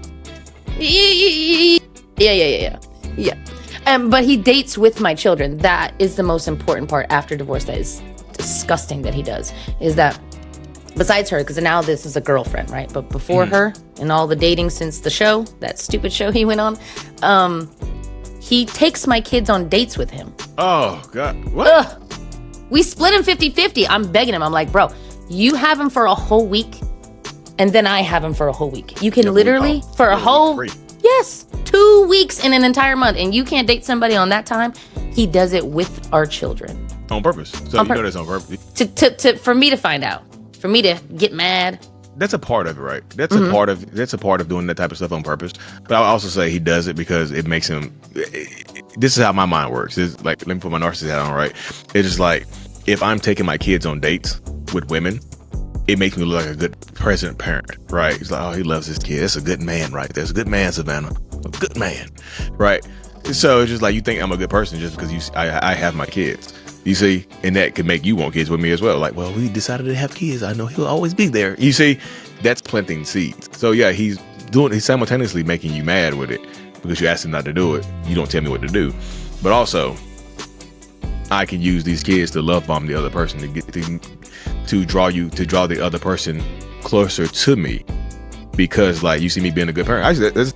Yeah. But he dates with my children. That is the most important part after divorce. That is disgusting that he does. Is that besides her, because now this is a girlfriend, right? But before her and all the dating since the show, that stupid show he went on, he takes my kids on dates with him. Oh, God. What? Ugh. We split him 50-50. I'm begging him. I'm like, bro, you have him for a whole week, and then I have him for a whole week. You can literally, for a whole... Yes, 2 weeks in an entire month, and you can't date somebody on that time. He does it with our children. On purpose. So you know that's on purpose. For me to find out. For me to get mad. That's a part of it, right? That's a part of doing that type of stuff on purpose. But I'll also say he does it because it makes him. This is how my mind works. It's like, let me put my narcissist hat on, right? It's just like, if I'm taking my kids on dates with women, it makes me look like a good present parent, right? It's like, oh, he loves his kid. That's a good man, right? That's a good man, Savannah. A good man, right? So it's just like, you think I'm a good person just because I have my kids. You see, and that could make you want kids with me as well. Like, well, we decided to have kids. I know he'll always be there. You see, that's planting seeds. So yeah, he's simultaneously making you mad with it because you asked him not to do it. You don't tell me what to do. But also, I can use these kids to love bomb the other person to draw the other person closer to me. Because like, you see me being a good parent.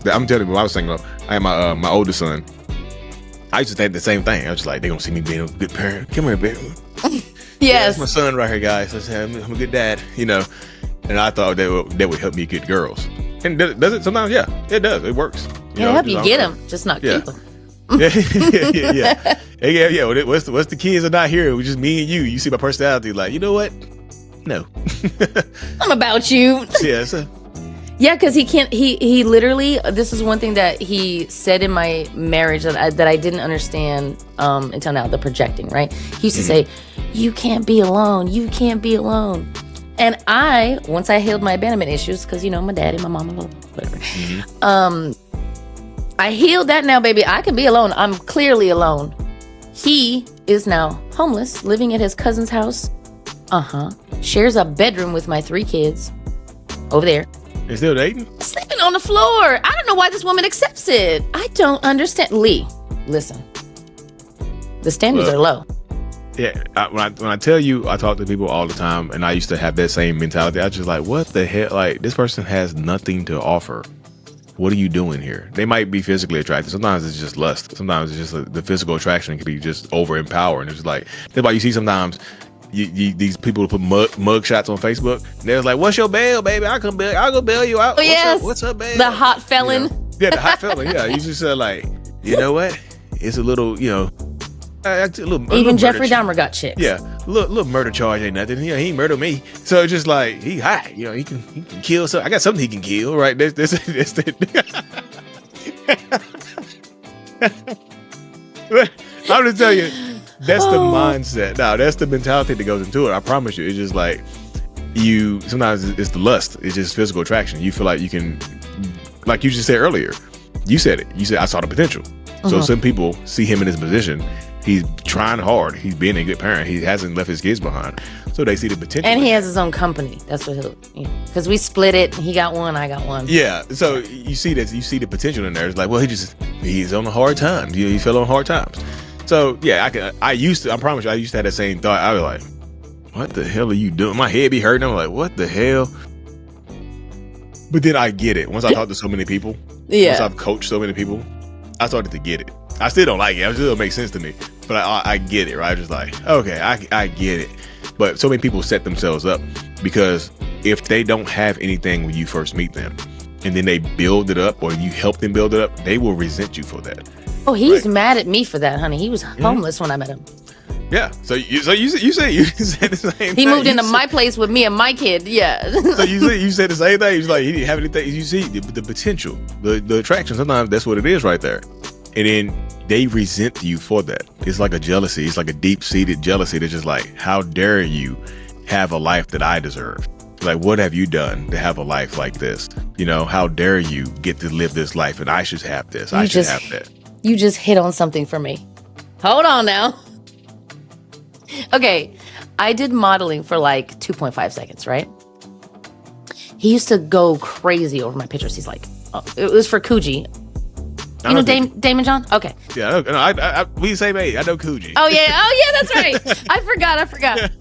I'm telling you, when I was thinking about, I had my oldest son. I used to think the same thing. I was just like, they gonna see me being a good parent. Come here, baby. Yes. Yeah, that's my son right here, guys. I'm a good dad, you know. And I thought that would help me get girls. And does it sometimes? Yeah, it does. It works. Yeah, help you get them, just not keep them. Yeah. What's the kids are not here? We're just me and you. You see my personality, like, you know what? No. I'm about you. Yeah. So. Yeah, because he can't. He literally. This is one thing that he said in my marriage that I didn't understand until now. The projecting, right? He used to say, "You can't be alone. You can't be alone." And once I healed my abandonment issues, because my daddy, my mama, whatever. I healed that now, baby. I can be alone. I'm clearly alone. He is now homeless, living at his cousin's house. Shares a bedroom with my 3 kids over there. You're still dating? Sleeping on the floor. I don't know why this woman accepts it. I don't understand. Lee, listen. The standards are low. Yeah, when I tell you, I talk to people all the time, and I used to have that same mentality. I just like, what the hell? Like, this person has nothing to offer. What are you doing here? They might be physically attracted. Sometimes it's just lust. Sometimes it's just the physical attraction can be just over-empowering. It's like, that's why you see sometimes these people put mug shots on Facebook, and they're like, what's your bail, baby? I'll go bail you out. What's up, babe? The hot felon. Yeah, the hot felon. Yeah, you just like, you know what? It's a little, even Jeffrey Dahmer got chicks. Yeah, little murder charge ain't nothing. He ain't murder me. So it's just like he hot. He can kill. So I got something he can kill, right? This. I'm just telling you, that's the mindset. Now that's the mentality that goes into it. I promise you, it's just like sometimes it's the lust. It's just physical attraction. You feel like you can, like you just said earlier. You said it. You said I saw the potential. So some people see him in his position. He's trying hard. He's being a good parent. He hasn't left his kids behind. So they see the potential. And he has his own company. That's what because we split it. He got one, I got one. Yeah. So you see that. You see the potential in there. It's like, well, he's on a hard time. He fell on hard times. So yeah, I promise you, I used to have that same thought. I was like, what the hell are you doing? My head be hurting. I'm like, what the hell? But then I get it. Once I talk to so many people, once I've coached so many people, I started to get it. I still don't like it. It still don't make sense to me. But I get it, right? Just like, okay, I get it. But so many people set themselves up because if they don't have anything when you first meet them and then they build it up or you help them build it up, they will resent you for that. Oh, he's mad at me for that, honey. He was homeless when I met him. Yeah. So you said the same thing. He moved into my place with me and my kid. Yeah. So you said the same thing. He's like, he didn't have anything. You see the potential, the attraction. Sometimes that's what it is right there. And then they resent you for that. It's like a jealousy. It's like a deep-seated jealousy that's just like, how dare you have a life that I deserve? Like, what have you done to have a life like this? How dare you get to live this life and I should have this. I should have that. You just hit on something for me. Hold on now. Okay. I did modeling for like 2.5 seconds, right? He used to go crazy over my pictures. He's like, it was for Coogee. You know Damon John? Okay. Yeah, I we the same age. I know Coogee. Oh yeah, that's right. I forgot.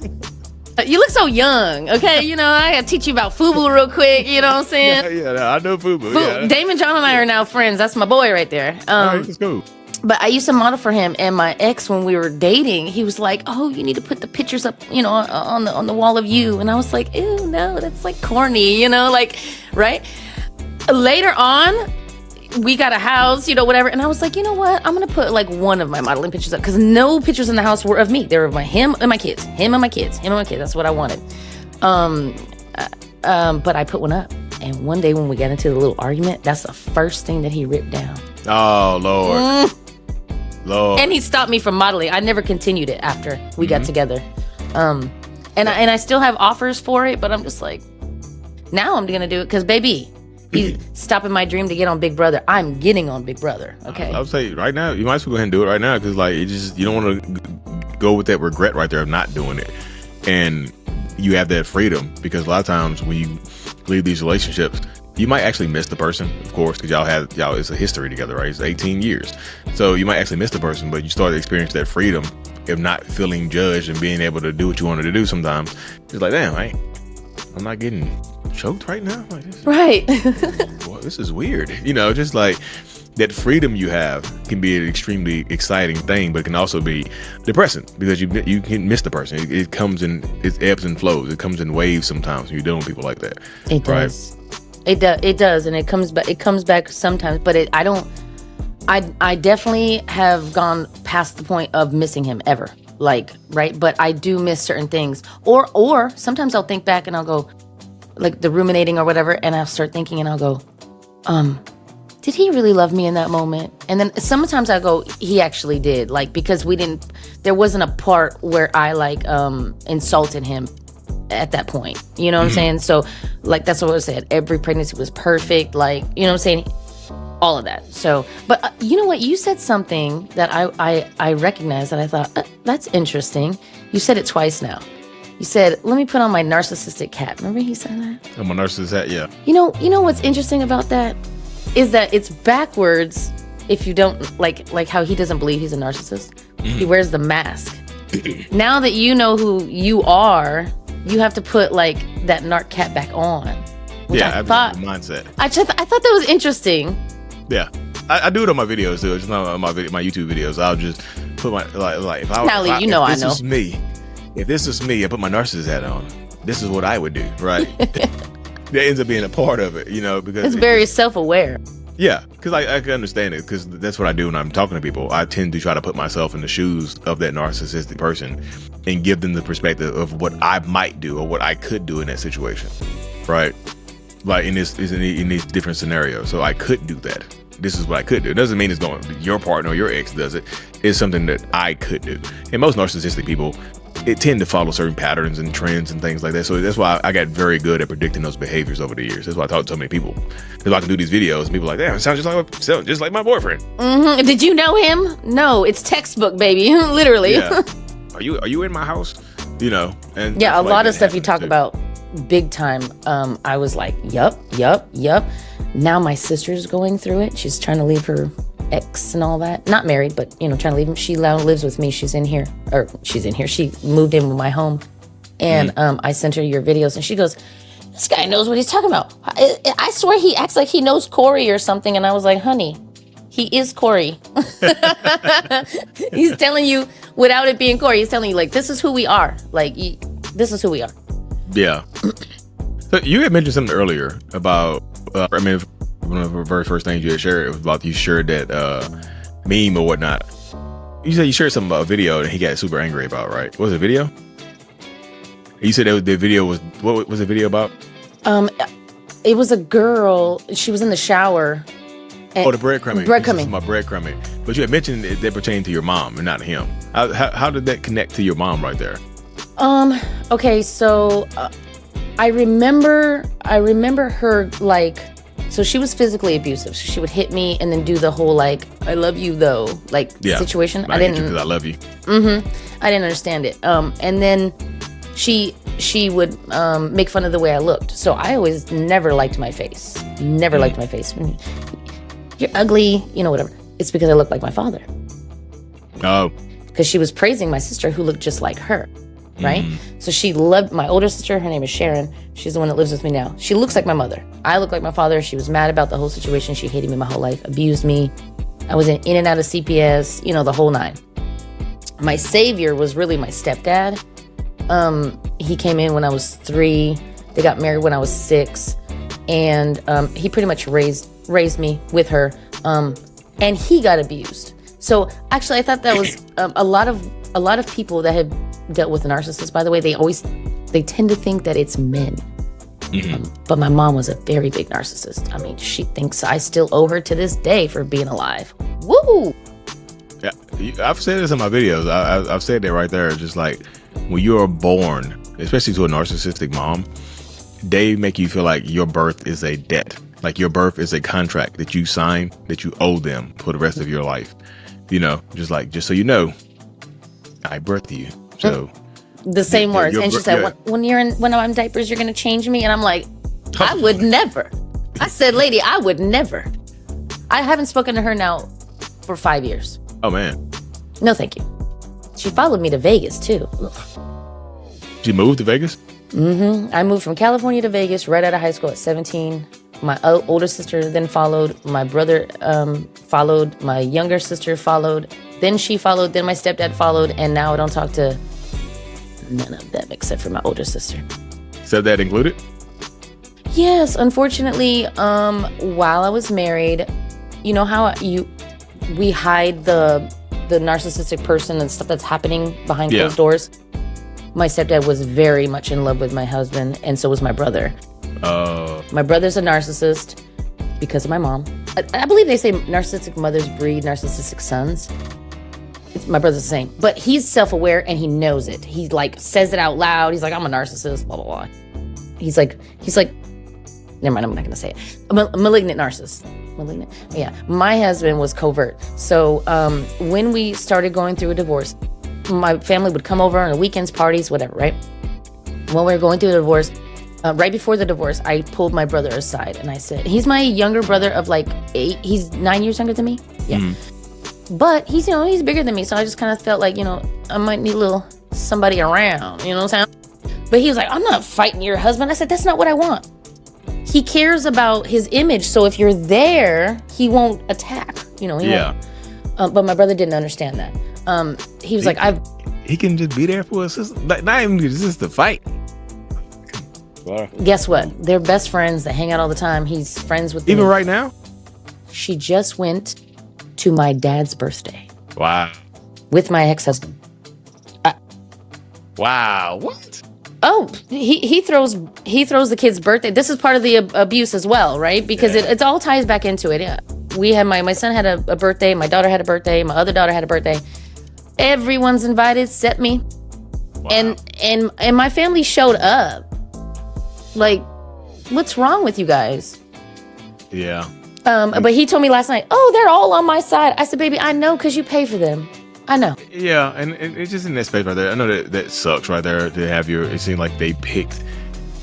You look so young, okay? I gotta teach you about FUBU real quick, you know what I'm saying? Yeah, I know FUBU. Yeah. Damon John and I are now friends. That's my boy right there. All right, let's go. But I used to model for him, and my ex, when we were dating, he was like, oh, you need to put the pictures up, on the wall of you. And I was like, ew, no, that's like corny, right? Later on, we got a house, whatever. And I was like, you know what? I'm going to put like one of my modeling pictures up because no pictures in the house were of me. They were of him and my kids. That's what I wanted. But I put one up. And one day when we got into the little argument, that's the first thing that he ripped down. Oh, Lord. Lord. And he stopped me from modeling. I never continued it after we got together. And I still have offers for it, but I'm just like, now I'm going to do it because, baby, he's stopping my dream to get on Big Brother. I'm getting on Big Brother. Okay. I would say right now, you might as well go ahead and do it right now because, like, you don't want to go with that regret right there of not doing it. And you have that freedom because a lot of times when you leave these relationships, you might actually miss the person, of course, because y'all it's a history together, right? It's 18 years. So you might actually miss the person, but you start to experience that freedom of not feeling judged and being able to do what you wanted to do sometimes. It's like, damn, I'm not getting choked right now. Like, right. Boy, this is weird. Just like that freedom you have can be an extremely exciting thing, but it can also be depressing because you can miss the person. It comes in, it ebbs and flows. It comes in waves sometimes when you're dealing with people like that. It does. It does, and it comes back. It comes back sometimes, but I definitely have gone past the point of missing him ever. Like, right? But I do miss certain things. Or sometimes I'll think back and I'll go, like the ruminating or whatever, and I'll start thinking and I'll go, did he really love me in that moment? And then sometimes I go, he actually did. Like, because there wasn't a part where I like insulted him at that point. You know what I'm saying? So like, that's what I said. Every pregnancy was perfect. Like, you know what I'm saying? All of that. So, but you know what? You said something that I recognized that I thought, that's interesting. You said it twice now. You said, let me put on my narcissistic hat. Remember he said that? I'm a narcissist hat, yeah. You know what's interesting about that is that it's backwards if you don't, like how he doesn't believe he's a narcissist. He wears the mask. Now that you know who you are, you have to put like that narc cap back on. Yeah, I thought the mindset. I thought that was interesting. Yeah, I do it on my videos too. It's not on my YouTube videos. I'll just put my like if I was me. If this is me, I put my narcissist hat on. This is what I would do, right? That ends up being a part of it, you know, because it's very self-aware. Yeah, because I can understand it, because that's what I do when I'm talking to people. I tend to try to put myself in the shoes of that narcissistic person and give them the perspective of what I might do or what I could do in that situation, right? Like in these different scenarios. So I could do that. This is what I could do. It doesn't mean it's going your partner or your ex does it. It's something that I could do. And most narcissistic people, it tend to follow certain patterns and trends and things like that. So that's why I got very good at predicting those behaviors over the years. That's why I talk to so many people. Because I can do these videos and people are like, damn, it sounds just like my boyfriend. Mm-hmm. Did you know him? No, it's textbuck, baby. Literally. Yeah. Are you in my house? You know? And yeah, a lot of stuff you talk about big time. I was like, yup. Now my sister's going through it. She's trying to leave her ex and all that. Not married, but, you know, trying to leave him. She now lives with me. She's in here. She moved in with my home. And I sent her your videos and she goes, this guy knows what he's talking about. I swear he acts like he knows Corey or something. And I was like, honey, he is Corey. He's telling you without it being Corey. He's telling you, like, this is who we are. Like, this is who we are. Yeah. So you had mentioned something earlier about, one of the very first things you had shared was about you shared that meme or whatnot. You said you shared something about a video that he got super angry about, right? What was the video? You said the video was, what was the video about? It was a girl. She was in the shower. The breadcrumbing. My breadcrumbing. But you had mentioned that pertained to your mom and not him. How did that connect to your mom right there? Okay, so I remember her, like, so she was physically abusive. So she would hit me and then do the whole, like, I love you though, like, situation. I didn't, because I love you. I didn't understand it. And then she would make fun of the way I looked. So I always never liked my face. Never liked my face. You're ugly, you know, whatever. It's because I look like my father. Oh. Because she was praising my sister who looked just like her. Right? So she loved my older sister. Her name is Sharon. She's the one that lives with me now. She looks like my mother. I look like my father. She was mad about the whole situation. She hated me my whole life, abused me. I was in and out of CPS, you know, the whole nine. My savior was really my stepdad. He came in when I was 3. They got married when I was 6. And he pretty much raised me with her. And he got abused. So actually, I thought that was a lot of people that had dealt with a narcissist, by the way, they tend to think that it's men. But my mom was a very big narcissist. I mean, she thinks I still owe her to this day for being alive. Woo! Yeah, I've said this in my videos. I've said that right there. Just like when you are born, especially to a narcissistic mom, they make you feel like your birth is a debt. Like your birth is a contract that you sign, that you owe them for the rest of your life. You know, just so you know, I birthed you. So the same words. And she said, when I'm in diapers, you're going to change me. And I'm like, I would never. I said, lady, I would never. I haven't spoken to her now for 5 years. Oh, man. No, thank you. She followed me to Vegas, too. She moved to Vegas? I moved from California to Vegas right out of high school at 17. My older sister then followed. My brother followed. My younger sister followed. Then she followed. Then my stepdad followed. And now I don't talk to none of them except for my older sister. Stepdad included? Yes, unfortunately, while I was married, you know how we hide the narcissistic person and stuff that's happening behind closed doors? My stepdad was very much in love with my husband, and so was my brother. My brother's a narcissist because of my mom. I believe they say narcissistic mothers breed narcissistic sons. My brother's the same, but he's self-aware and he knows it. He like says it out loud. He's like, I'm a narcissist, blah, blah, blah. He's like, never mind, I'm not gonna say it. A malignant narcissist. Malignant? Yeah. My husband was covert. So when we started going through a divorce, my family would come over on the weekends, parties, whatever, right? When we were going through the divorce, right before the divorce, I pulled my brother aside and I said, he's my younger brother of like 8. He's 9 years younger than me. Yeah. Mm-hmm. But he's bigger than me. So I just kind of felt like, I might need a little somebody around, you know what I'm saying? But he was like, I'm not fighting your husband. I said, that's not what I want. He cares about his image. So if you're there, he won't attack, he won't. But my brother didn't understand that. He was he can just be there for us. Not even just to fight. Guess what? They're best friends. They hang out all the time. He's friends with them. Even right now? She just went to my dad's birthday. Wow. With my ex-husband. Wow. What? Oh, he throws the kid's birthday. This is part of the abuse as well, right? Because it all ties back into it. Yeah. We had my son had a birthday. My daughter had a birthday. My other daughter had a birthday. Everyone's invited except me. Wow. And my family showed up. Like, what's wrong with you guys? Yeah. But he told me last night, oh, they're all on my side. I said, baby, I know because you pay for them. I know. Yeah, and it's just in that space right there. I know that sucks right there to have it seemed like they picked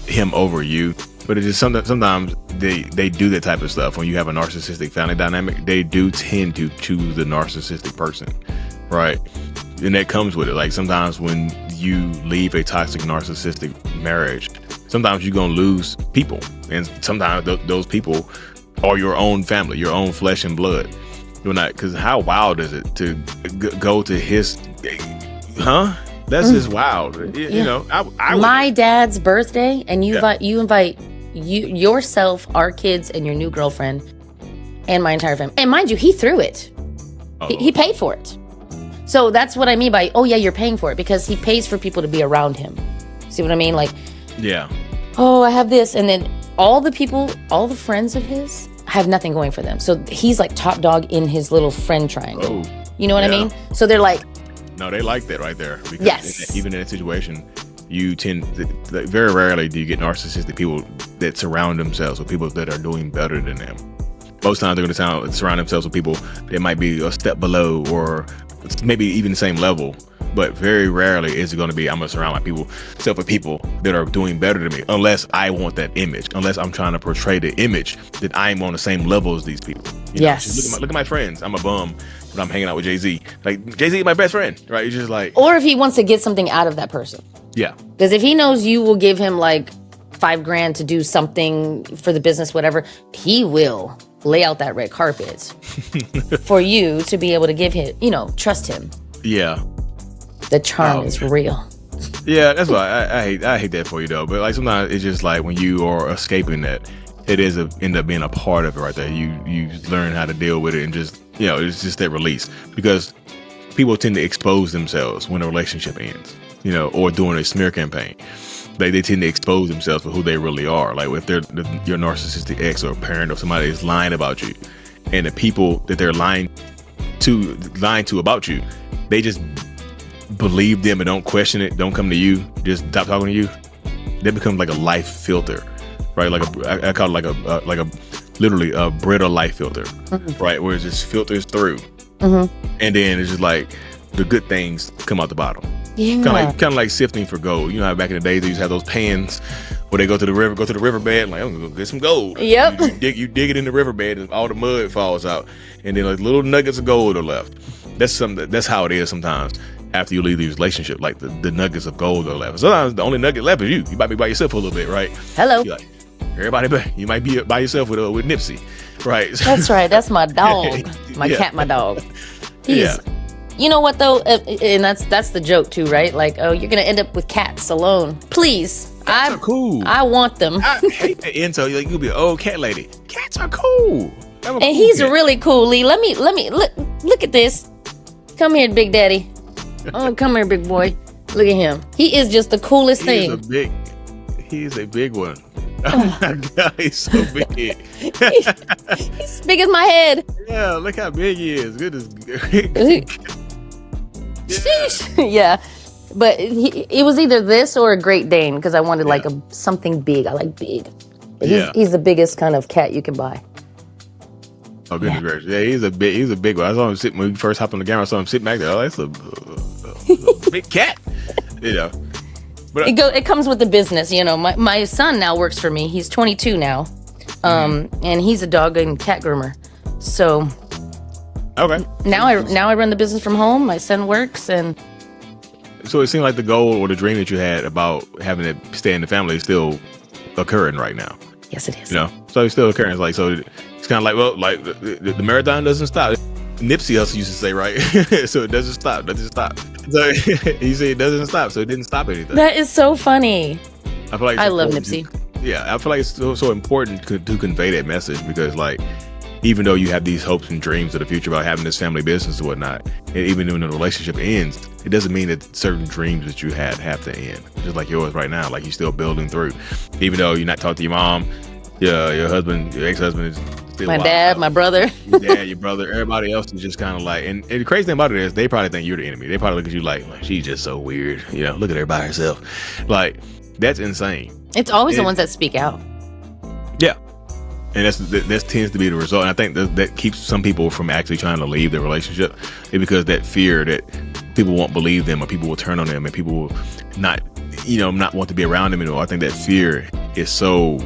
him over you. But it's just sometimes they do that type of stuff. When you have a narcissistic family dynamic, they do tend to choose the narcissistic person, right? And that comes with it. Like sometimes when you leave a toxic narcissistic marriage, sometimes you're going to lose people. And sometimes those people are your own family, your own flesh and blood. You're not, because how wild is it to go to his, That's just wild. I my dad's birthday, and you invite yourself, our kids, and your new girlfriend, and my entire family. And mind you, he threw it. He paid for it. So that's what I mean by, oh yeah, you're paying for it, because he pays for people to be around him. See what I mean? Like, yeah. Oh, I have this, and then all the friends of his have nothing going for them. So he's like top dog in his little friend triangle. Oh, you know what I mean? So they're like, no, they like that right there. Because yes. Even in that situation, you tend to, very rarely do you get narcissistic people that surround themselves with people that are doing better than them. Most times they're going to surround themselves with people that might be a step below or maybe even the same level. But very rarely is it going to be, I'm going to surround myself with people that are doing better than me, unless I want that image, unless I'm trying to portray the image that I'm on the same level as these people. Yes. Look at my friends. I'm a bum, but I'm hanging out with Jay-Z. Like, Jay-Z is my best friend, right? It's just like... Or if he wants to get something out of that person. Yeah. Because if he knows you will give him like $5,000 to do something for the business, whatever, he will lay out that red carpet for you to be able to give him, trust him. Yeah. The charm is real. Yeah, that's why I hate that for you though. But like sometimes it's just like when you are escaping that, it is end up being a part of it right there. You learn how to deal with it and just it's just that release, because people tend to expose themselves when a relationship ends, or during a smear campaign. They tend to expose themselves for who they really are. Like if they're your narcissistic ex or parent or somebody is lying about you, and the people that they're lying to about you, they just believe them and don't question it, don't come to you, just stop talking to you. That becomes like a life filter, right? Like I call it like a literally a Brita life filter, right? Where it just filters through, and then it's just like the good things come out the bottom. Yeah, kind of like sifting for gold. You know how back in the day they used to have those pans where they go to the riverbed, like I'm gonna go get some gold. Yep. You dig it in the riverbed and all the mud falls out, and then like little nuggets of gold are left. That's how it is sometimes. After you leave the relationship, like the nuggets of gold are left. Sometimes the only nugget left is you. You might be by yourself for a little bit, right? Hello. You're like, everybody, you might be by yourself with Nipsey, right? That's right. That's my dog. My cat, my dog. Yeah. You know what though, and that's the joke too, right? Like, oh, you're gonna end up with cats alone. Please, Cats are cool. I want them. I hate that intro. You'll be an old cat lady. Cats are cool. And he's really cool, Lee. Let me look at this. Come here, Big Daddy. Oh, come here, big boy. Look at him. He is just the coolest thing. He's a big one. Oh my God, he's so big. He's big as my head. Yeah, look how big he is. Goodness. Yeah. But it was either this or a Great Dane because I wanted like something big. I like big. But he's the biggest kind of cat you can buy. Oh goodness gracious! Yeah, he's a big one. I saw him sitting when we first hopped on the camera. I saw him sitting back there. Oh, that's a big cat. You know. But it comes with the business, you know. My son now works for me. He's 22 now, and he's a dog and cat groomer. So okay. Now I run the business from home. My son works, and so it seemed like the goal or the dream that you had about having to stay in the family is still occurring right now. Yes, it is. You know, so it's still occurring. It's like so. It's kind of like the marathon doesn't stop. Nipsey Hussle used to say, right? So it doesn't stop. So he said it doesn't stop. So it didn't stop anything. That is so funny. I feel like I love Nipsey. I feel like it's so important to convey that message because, like, even though you have these hopes and dreams of the future about having this family business and whatnot, and even when the relationship ends, it doesn't mean that certain dreams that you had have to end. Just like yours right now, like you're still building through. Even though you're not talking to your mom, your husband, your ex-husband is still my dad, my brother. Your dad, your brother, everybody else is just kind of like, and the crazy thing about it is they probably think you're the enemy. They probably look at you like she's just so weird. You know, look at her by herself. Like, that's insane. It's always the ones that speak out. Yeah. And that tends to be the result. And I think that keeps some people from actually trying to leave their relationship because that fear that people won't believe them or people will turn on them and people will not want to be around them anymore. I think that fear is so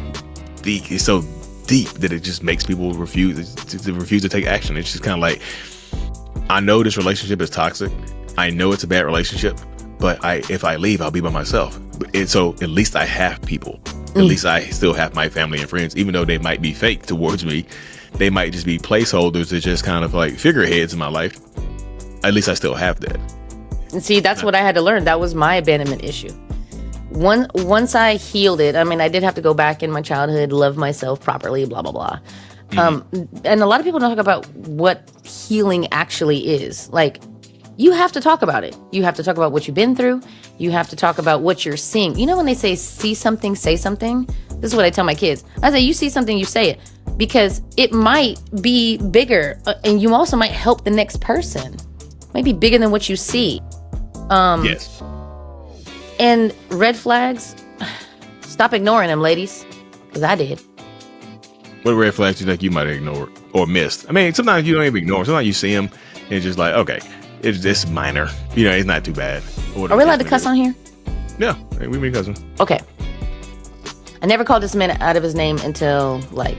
deep. It's so deep that it just makes people refuse to take action. It's just kind of like, I know this relationship is toxic. I know it's a bad relationship, but if I leave, I'll be by myself. So at least I have people. At least I still have my family and friends, even though they might be fake towards me. They might just be placeholders that just kind of like figureheads in my life. At least I still have that. And see, that's what I had to learn. That was my abandonment issue. Once I healed it, I mean, I did have to go back in my childhood, love myself properly, blah, blah, blah. And a lot of people don't talk about what healing actually is. Like, you have to talk about it. You have to talk about what you've been through. You have to talk about what you're seeing. You know when they say, see something, say something? This is what I tell my kids. I say, you see something, you say it. Because it might be bigger. And you also might help the next person. It might be bigger than what you see. Yes. And red flags, stop ignoring them, ladies. Because I did. What red flags do you think you might have ignored or missed? I mean, sometimes you don't even ignore them. Sometimes you see them and it's just like, okay. It's minor. You know, it's not too bad. Are we allowed to cuss on here? Yeah, we've been cussing. Okay. I never called this man out of his name until like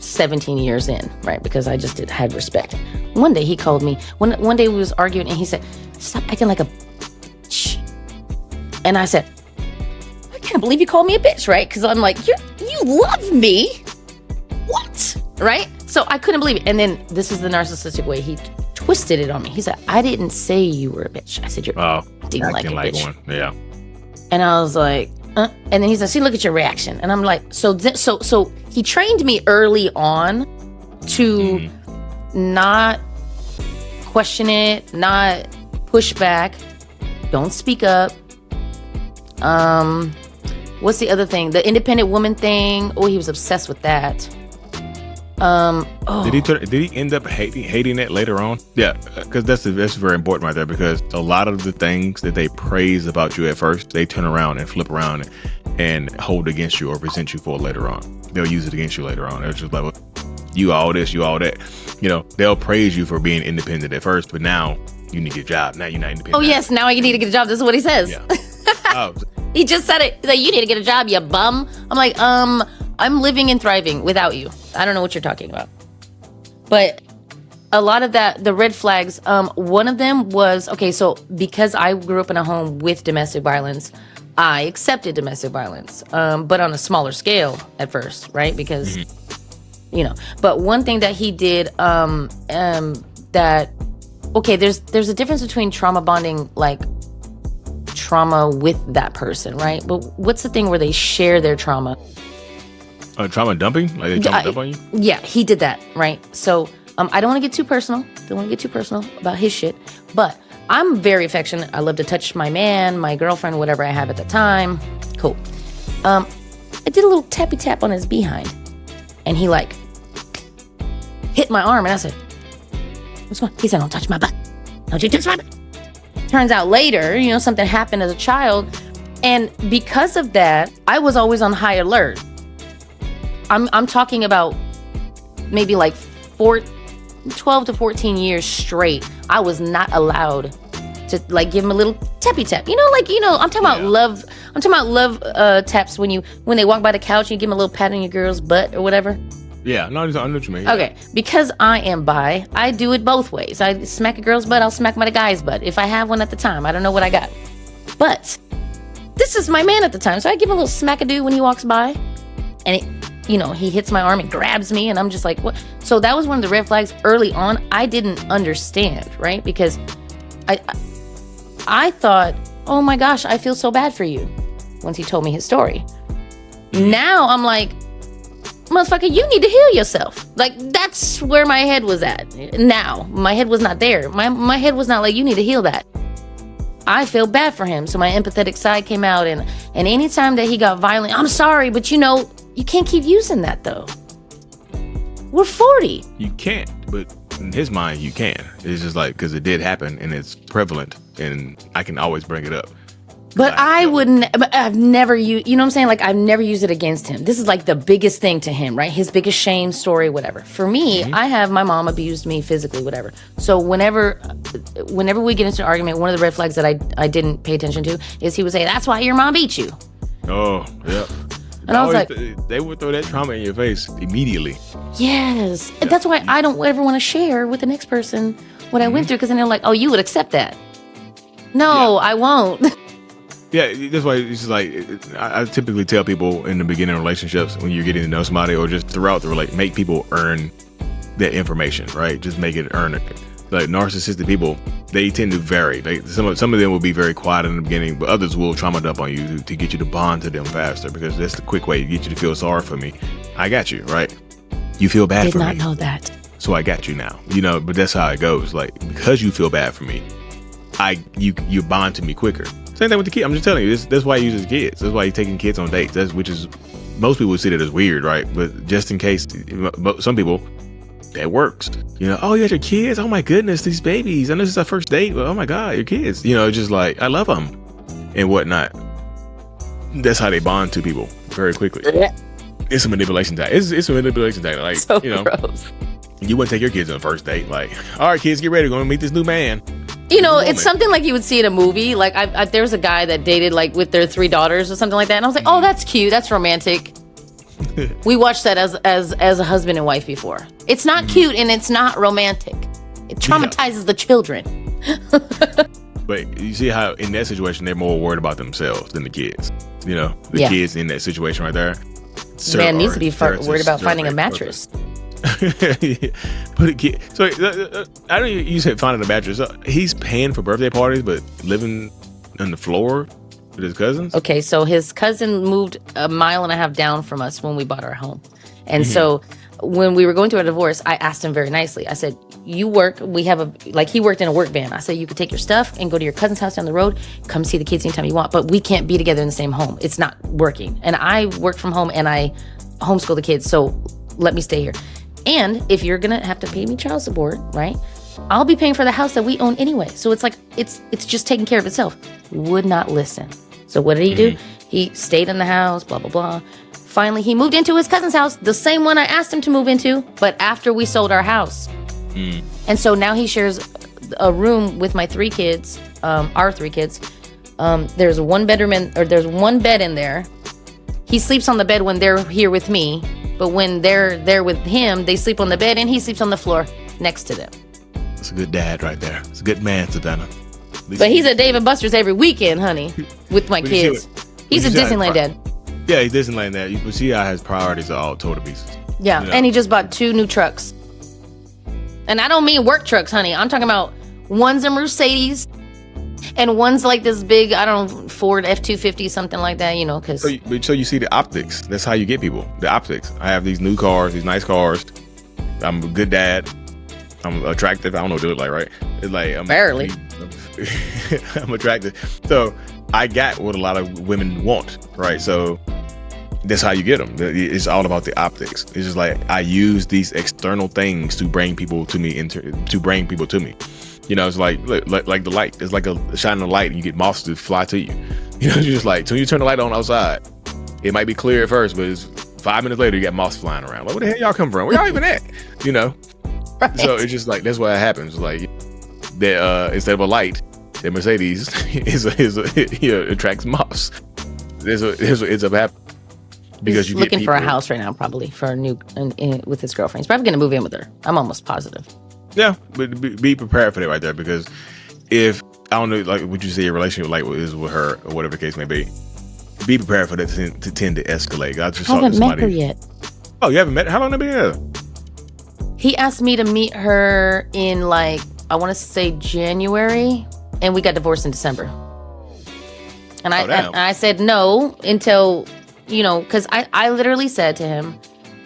17 years in, right? Because I just had respect. One day he called me. One day we was arguing and he said, stop acting like a bitch. And I said, I can't believe you called me a bitch, right? Because I'm like, you love me. What? Right? So I couldn't believe it. And then this is the narcissistic way he twisted it on me. He said, I didn't say you were a bitch. I said, you're acting like a bitch. One. Yeah. And I was like, And then he said, see, look at your reaction. And I'm like, so he trained me early on to not question it, not push back, don't speak up. What's the other thing? The independent woman thing. Oh, he was obsessed with that. Did he end up hating it later on? Yeah, because that's very important right there. Because a lot of the things that they praise about you at first, they turn around and flip around and hold against you or resent you for later on. They'll use it against you later on. They're just like, well, you all this, you all that. You know, they'll praise you for being independent at first, but now you need to get a job. Now you're not independent. Oh yes, now you need to get a job. This is what he says. Yeah. He just said it. He's like, you need to get a job, you bum. I'm like, I'm living and thriving without you. I don't know what you're talking about. But a lot of that, the red flags, one of them was, okay, so because I grew up in a home with domestic violence, I accepted domestic violence, but on a smaller scale at first, right? Because, you know, but one thing that he did, that, okay, there's a difference between trauma bonding, like trauma with that person, right? But what's the thing where they share their trauma? Trauma dumping? Like they trauma dump on you? Yeah, he did that, right? So I don't want to get too personal. About his shit. But I'm very affectionate. I love to touch my man, my girlfriend, whatever I have at the time. Cool. I did a little tappy tap on his behind. And he like hit my arm. And I said, what's going on? He said, don't touch my butt. Don't you touch my butt. Turns out later, something happened as a child. And because of that, I was always on high alert. I'm talking about maybe like 12 to 14 years straight. I was not allowed to like give him a little tappy tap. I'm talking about love. I'm talking about love taps when they walk by the couch and you give them a little pat on your girl's butt or whatever. Yeah, no, I know what you mean. Okay, because I am bi, I do it both ways. I smack a girl's butt, I'll smack my guy's butt. If I have one at the time, I don't know what I got. But this is my man at the time, so I give him a little smack-a-doo when he walks by. And he hits my arm and grabs me, and I'm just like, what? So that was one of the red flags early on. I didn't understand, right? Because I thought, oh my gosh, I feel so bad for you, once he told me his story. Now I'm like, motherfucker, you need to heal yourself. Like, that's where my head was at. Now, my head was not there. My head was not like, you need to heal that. I feel bad for him. So my empathetic side came out, and anytime that he got violent, I'm sorry, but you can't keep using that though. We're 40. You can't, but in his mind, you can. It's just like, because it did happen and it's prevalent and I can always bring it up. But I've never used, you know what I'm saying? Like, I've never used it against him. This is like the biggest thing to him, right? His biggest shame story, whatever. For me, I have my mom abused me physically, whatever. So whenever we get into an argument, one of the red flags that I didn't pay attention to is he would say, that's why your mom beat you. Oh, yeah. And I was like, they would throw that trauma in your face immediately. Yes. Yeah. And that's why I don't ever want to share with the next person what I went through, because then they're like, oh, you would accept that. No, I won't. Yeah, that's why it's just like, I typically tell people in the beginning of relationships, when you're getting to know somebody or just throughout the relationship, make people earn that information, right? Just make it earn it. Like narcissistic people, they tend to vary. Some of them will be very quiet in the beginning, but others will trauma dump on you to get you to bond to them faster, because that's the quick way to get you to feel sorry for me. I got you, right? You feel bad for me. Did not know that. So I got you now. But that's how it goes. Like, because you feel bad for me, you bond to me quicker. Same thing with the kid. I'm just telling you, that's why he uses kids. That's why he's taking kids on dates. Which is, most people would see that as weird, right? But just in case, some people, that works. Oh, you got your kids? Oh my goodness, these babies. I know this is our first date, but oh my God, your kids. Just like, I love them and whatnot. That's how they bond to people very quickly. It's a manipulation tactic. It's a manipulation tactic. Like, so gross. You wouldn't take your kids on the first date. Like, all right, kids, get ready. We're going to meet this new man. It's something like you would see in a movie. Like, there was a guy that dated like with their 3 daughters or something like that, and I was like, oh, that's cute. That's romantic. We watched that as a husband and wife before. It's not cute and it's not romantic. It traumatizes the children. But you see how in that situation they're more worried about themselves than the kids. The kids in that situation right there. Man needs to be worried about finding a mattress. But a kid. So I know you said finding a mattress. He's paying for birthday parties, but living on the floor with his cousins. Okay, so his cousin moved 1.5 miles down from us when we bought our home, and so when we were going through a divorce, I asked him very nicely. I said, "You work. We have he worked in a work van. I said you could take your stuff and go to your cousin's house down the road. Come see the kids anytime you want, but we can't be together in the same home. It's not working. And I work from home and I homeschool the kids, so let me stay here." And if you're gonna have to pay me child support, right? I'll be paying for the house that we own anyway. So it's like, it's just taking care of itself. Would not listen. So what did he do? He stayed in the house, blah, blah, blah. Finally, he moved into his cousin's house, the same one I asked him to move into, but after we sold our house. And so now he shares a room with my 3 kids, our 3 kids. There's one bed in there. He sleeps on the bed when they're here with me. But when they're there with him, they sleep on the bed and he sleeps on the floor next to them. That's a good dad right there. It's a good man, Savannah. But he's at Dave & Buster's every weekend, honey, with my kids. He's a Disneyland dad. Yeah, he's Disneyland dad. You can see how his priorities are all torn to pieces. Yeah, and he just bought 2 new trucks. And I don't mean work trucks, honey. I'm talking about one's a Mercedes And one's like this big, I don't know, Ford F-250, something like that, you know, because... So you see the optics. That's how you get people. The optics. I have these new cars, these nice cars. I'm a good dad. I'm attractive. I don't know what they look like, right? It's like... Barely. I'm attractive. So I got what a lot of women want, right? So that's how you get them. It's all about the optics. It's just like I use these external things to bring people to me. You know, it's like the light. It's like a shining light, and you get moths to fly to you. You know, it's just like so when you turn the light on outside, it might be clear at first, but it's 5 minutes later you got moths flying around. Like, where the hell y'all come from? Where y'all even at? You know. Right. So it's just like that's what happens. Like that instead of a light, the Mercedes attracts moths. That's what ends up happening. Because he's looking for a house right now, probably for a new with his girlfriend. He's probably going to move in with her. I'm almost positive. Yeah, but be prepared for that right there, because if I don't know, like what you say, your relationship like is with her or whatever the case may be prepared for that to tend to escalate. I just haven't met her yet. Oh, you haven't met her? How long have you been here? He asked me to meet her in like I want to say January, and we got divorced in December. And I said no until. You know, because I literally said to him,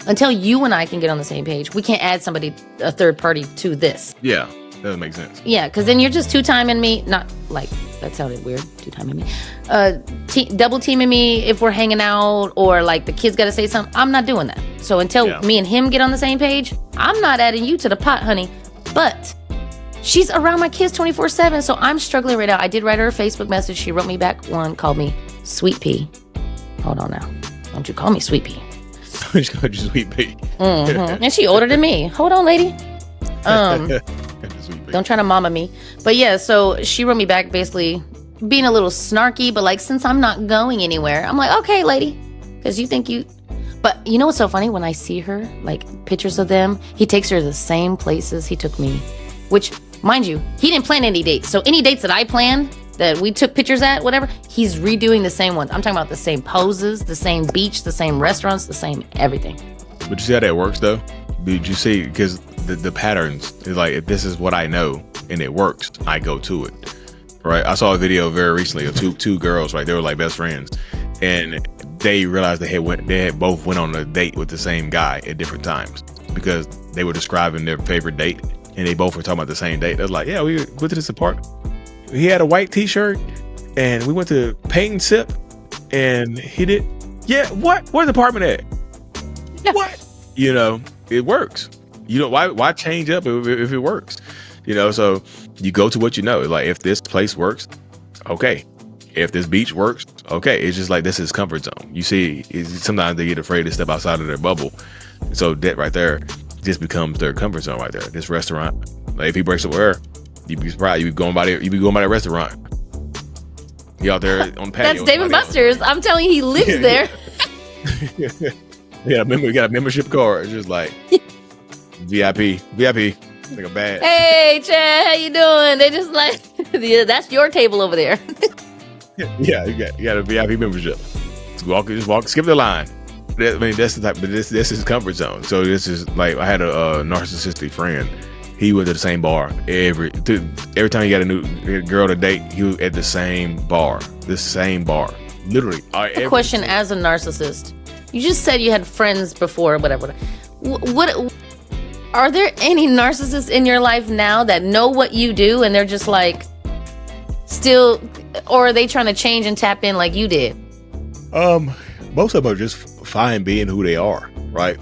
until you and I can get on the same page, we can't add somebody, a third party to this. Yeah, that doesn't make sense. Yeah, because then you're just two-timing me. Not like, that sounded weird, two-timing me. Double teaming me if we're hanging out or like the kids got to say something. I'm not doing that. So until me and him get on the same page, I'm not adding you to the pot, honey. But she's around my kids 24/7, so I'm struggling right now. I did write her a Facebook message. She wrote me back one, called me Sweet Pea. Hold on now. Don't you call me Sweet Pea. I just called you Sweet Pea. Mm-hmm. And she older than me. Hold on, lady. Don't try to mama me. But yeah, so she wrote me back basically being a little snarky, but like, since I'm not going anywhere, I'm like, okay, lady. Because you think you... But you know what's so funny? When I see her, like pictures of them, he takes her to the same places he took me. Which, mind you, he didn't plan any dates. So any dates that I planned, that we took pictures at, whatever, he's redoing the same ones. I'm talking about the same poses, the same beach, the same restaurants, the same everything. But you see how that works, though? Did you see? Because the patterns is like, if this is what I know and it works, I go to it, right? I saw a video very recently of two girls, right? They were like best friends, and they realized they had both went on a date with the same guy at different times because they were describing their favorite date, and they both were talking about the same date. They're like, yeah, we went to this apartment. He had a white t-shirt and we went to Paint and Sip and he did. Yeah. What? Where's the apartment at? Yeah. What? You know, it works. You know, why change up if it works? You know, so you go to what you know. Like if this place works, okay. If this beach works, okay. It's just like, this is comfort zone. You see, sometimes they get afraid to step outside of their bubble. So that right there just becomes their comfort zone right there. This restaurant, like if he breaks up with her, you'd be surprised. You be going by that restaurant. You out there on the patio. That's Dave & Buster's. I'm telling you, he lives there. You got a membership card. It's just like VIP. It's like a badge. Hey, Chad, how you doing? They just like, yeah, that's your table over there. Yeah, you got a VIP membership. Just walk, skip the line. That's the type. But this is comfort zone. So this is like, I had a narcissistic friend. He went to the same bar every time he got a new girl to date. He was at the same bar, literally. A question as a narcissist. You just said you had friends before, whatever. What are there any narcissists in your life now that know what you do and they're just like still, or are they trying to change and tap in like you did? Most of them are just fine being who they are, right?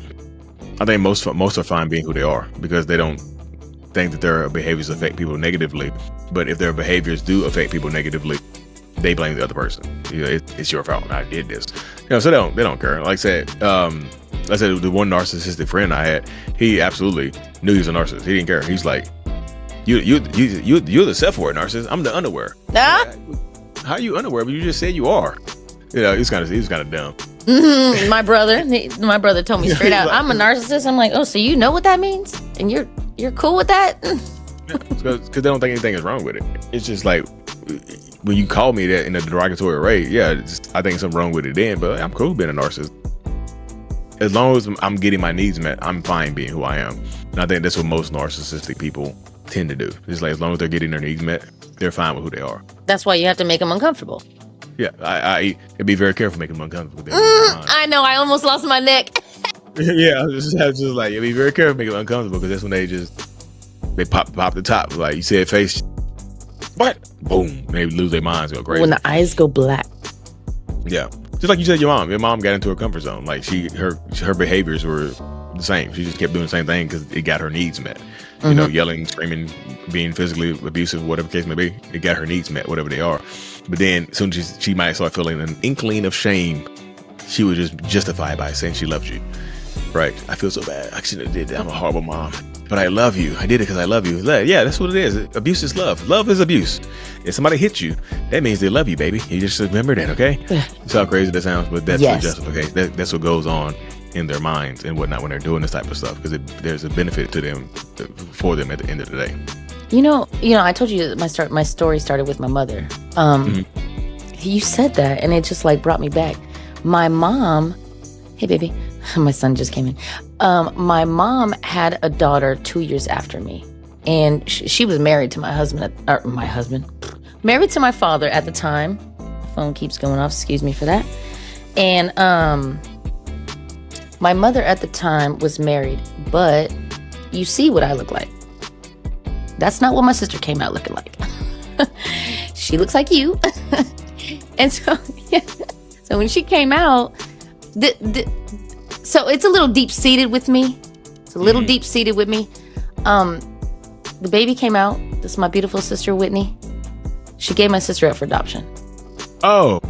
I think most are fine being who they are because they don't think that their behaviors affect people negatively, but if their behaviors do affect people negatively, they blame the other person. You know, it's your fault. I did this. You know, so they don't care. Like I said, the one narcissistic friend I had, he absolutely knew he was a narcissist. He didn't care. He's like, you're the self for a narcissist. I'm the underwear. How are you underwear? But you just said you are. You know, he was kind of dumb. Mm-hmm. My brother told me straight out, I'm a narcissist. I'm like, oh, so you know what that means, and you're cool with that? Because they don't think anything is wrong with it. It's just like when you call me that in a derogatory way, yeah, I think something wrong with it then, but I'm cool being a narcissist. As long as I'm getting my needs met, I'm fine being who I am. And I think that's what most narcissistic people tend to do. It's like, as long as they're getting their needs met, they're fine with who they are. That's why you have to make them uncomfortable. Yeah, I be very careful making them uncomfortable. I know. I almost lost my neck. Yeah, I was just like, be very careful making them uncomfortable because that's when they pop the top. Like you see their face, what? Boom, they lose their minds, go crazy. When the eyes go black. Yeah, just like you said, your mom got into her comfort zone. Like her behaviors were the same. She just kept doing the same thing because it got her needs met. You know, yelling, screaming, being physically abusive, whatever the case may be, it got her needs met, whatever they are. But then as soon as she might start feeling an inkling of shame, she would just justify it by saying she loves you. Right? I feel so bad. I shouldn't have did that. I'm a horrible mom. But I love you. I did it because I love you. Yeah, that's what it is. Abuse is love. Love is abuse. If somebody hits you, that means they love you, baby. You just remember that, okay? It's how crazy that sounds, but that's what justification. That's what goes on in their minds and whatnot when they're doing this type of stuff, because there's a benefit to them, for them at the end of the day. You know, I told you that my story started with my mother. You said that, and it just like brought me back. My mom, hey baby, my son just came in. My mom had a daughter 2 years after me, and she was married to married to my father at the time. The phone keeps going off. Excuse me for that. And my mother at the time was married, but you see what I look like. That's not what my sister came out looking like. She looks like you. And so, yeah. So when she came out, so it's a little deep-seated with me. The baby came out. This is my beautiful sister, Whitney. She gave my sister up for adoption. Oh.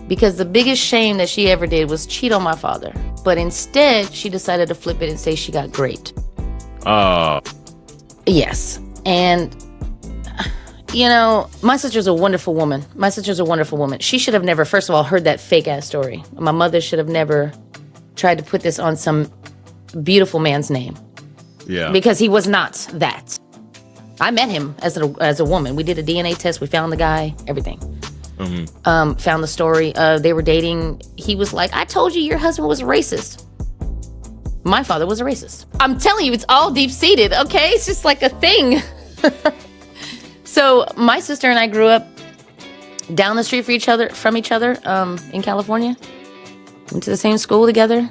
Because the biggest shame that she ever did was cheat on my father. But instead, she decided to flip it and say she got great. Yes. And, you know, my sister's a wonderful woman. She should have never, first of all, heard that fake-ass story. My mother should have never tried to put this on some beautiful man's name. Yeah. Because he was not that. I met him as a woman. We did a DNA test. We found the guy, everything. Found the story. They were dating. He was like, I told you your husband was a racist. My father was a racist. I'm telling you, it's all deep-seated, okay? It's just like a thing. So my sister and I grew up down the street from each other in California. Went to the same school together.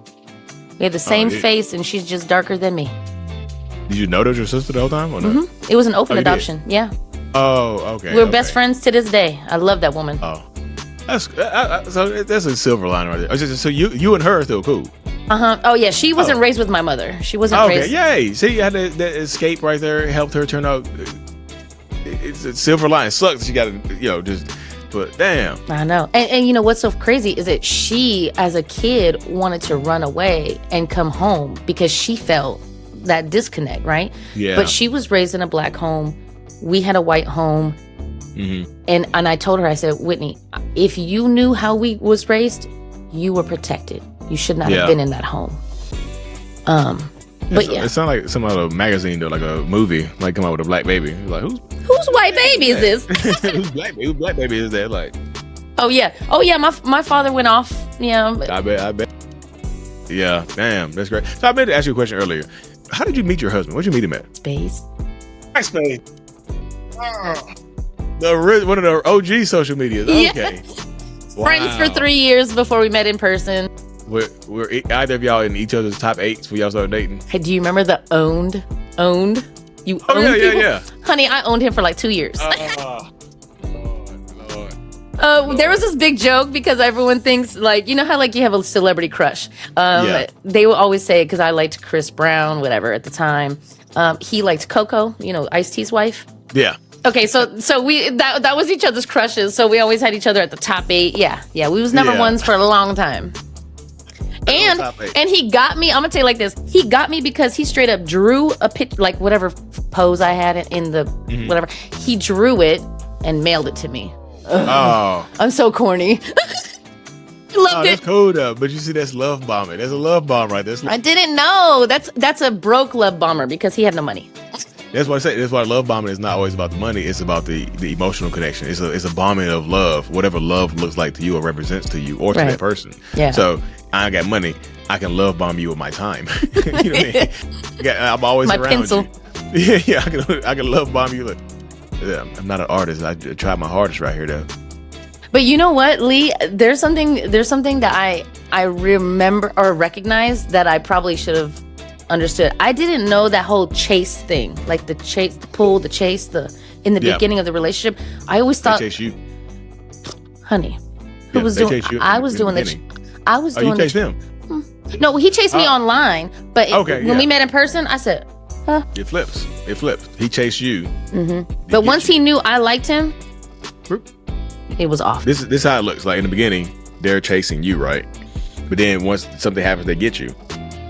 We had the same face, and she's just darker than me. Did you know that was your sister the whole time or no? It was an open adoption, yeah. Oh, okay. We're best friends to this day. I love that woman. Oh, that's a silver line right there. So you and her are still cool. Oh yeah, she wasn't raised with my mother. She wasn't raised. Okay, yay! See, you had that escape right there. It helped her turn out. It's a silver line. It sucks. She got to, just. But damn. I know. And you know what's so crazy is that she, as a kid, wanted to run away and come home because she felt that disconnect, right? Yeah. But she was raised in a black home. We had a white home. And I told her, I said, Whitney, if you knew how we was raised, you were protected. You should not have been in that home. But it sounds like some other magazine or like a movie, like come out with a black baby. Like whose white baby is this? Whose black baby is that? Like, oh yeah. My father went off. Yeah. I bet. Yeah, damn, that's great. So I meant to ask you a question earlier. How did you meet your husband? Where'd you meet him at? Space. MySpace. One of the OG social medias. Okay. Wow. Friends for 3 years before we met in person. Were either of y'all in each other's top 8s when y'all started dating? Hey, do you remember the owned? You owned people? Yeah. Honey, I owned him for like 2 years. Lord. There was this big joke because everyone thinks like, you know how like you have a celebrity crush. They will always say, because I liked Chris Brown, whatever at the time. He liked Coco, Ice-T's wife. Yeah. Okay, so we that was each other's crushes. So we always had each other at the top 8. Yeah. We was number ones for a long time. And he got me. I'm gonna tell you like this. He got me because he straight up drew a picture, like whatever pose I had in the whatever. He drew it and mailed it to me. Ugh. Oh, I'm so corny. Loved it. That's cool though. But you see, that's love bombing. There's a love bomb right there. I didn't know. That's a broke love bomber because he had no money. That's what I say. That's why love bombing is not always about the money. It's about the emotional connection. It's a bombing of love, whatever love looks like to you or represents to you or to that person. Yeah. So I got money. I can love bomb you with my time. You know what I mean? I'm always my around pencil. you. Yeah. I can love bomb you. Look, I'm not an artist. I tried my hardest right here, though. But you know what, Lee? There's something that I remember or recognize that I probably should have understood. I didn't know that whole chase thing, like the chase, the pull, the chase, in the beginning of the relationship. I always thought, they chase you, honey. Who was doing? I was doing the. I was doing. You chased him? No, he chased me online, but when we met in person, I said, "Huh." It flips. He chased you. Mm-hmm. But once he knew I liked him, it was off. This is how it looks. Like in the beginning, they're chasing you, right? But then once something happens, they get you.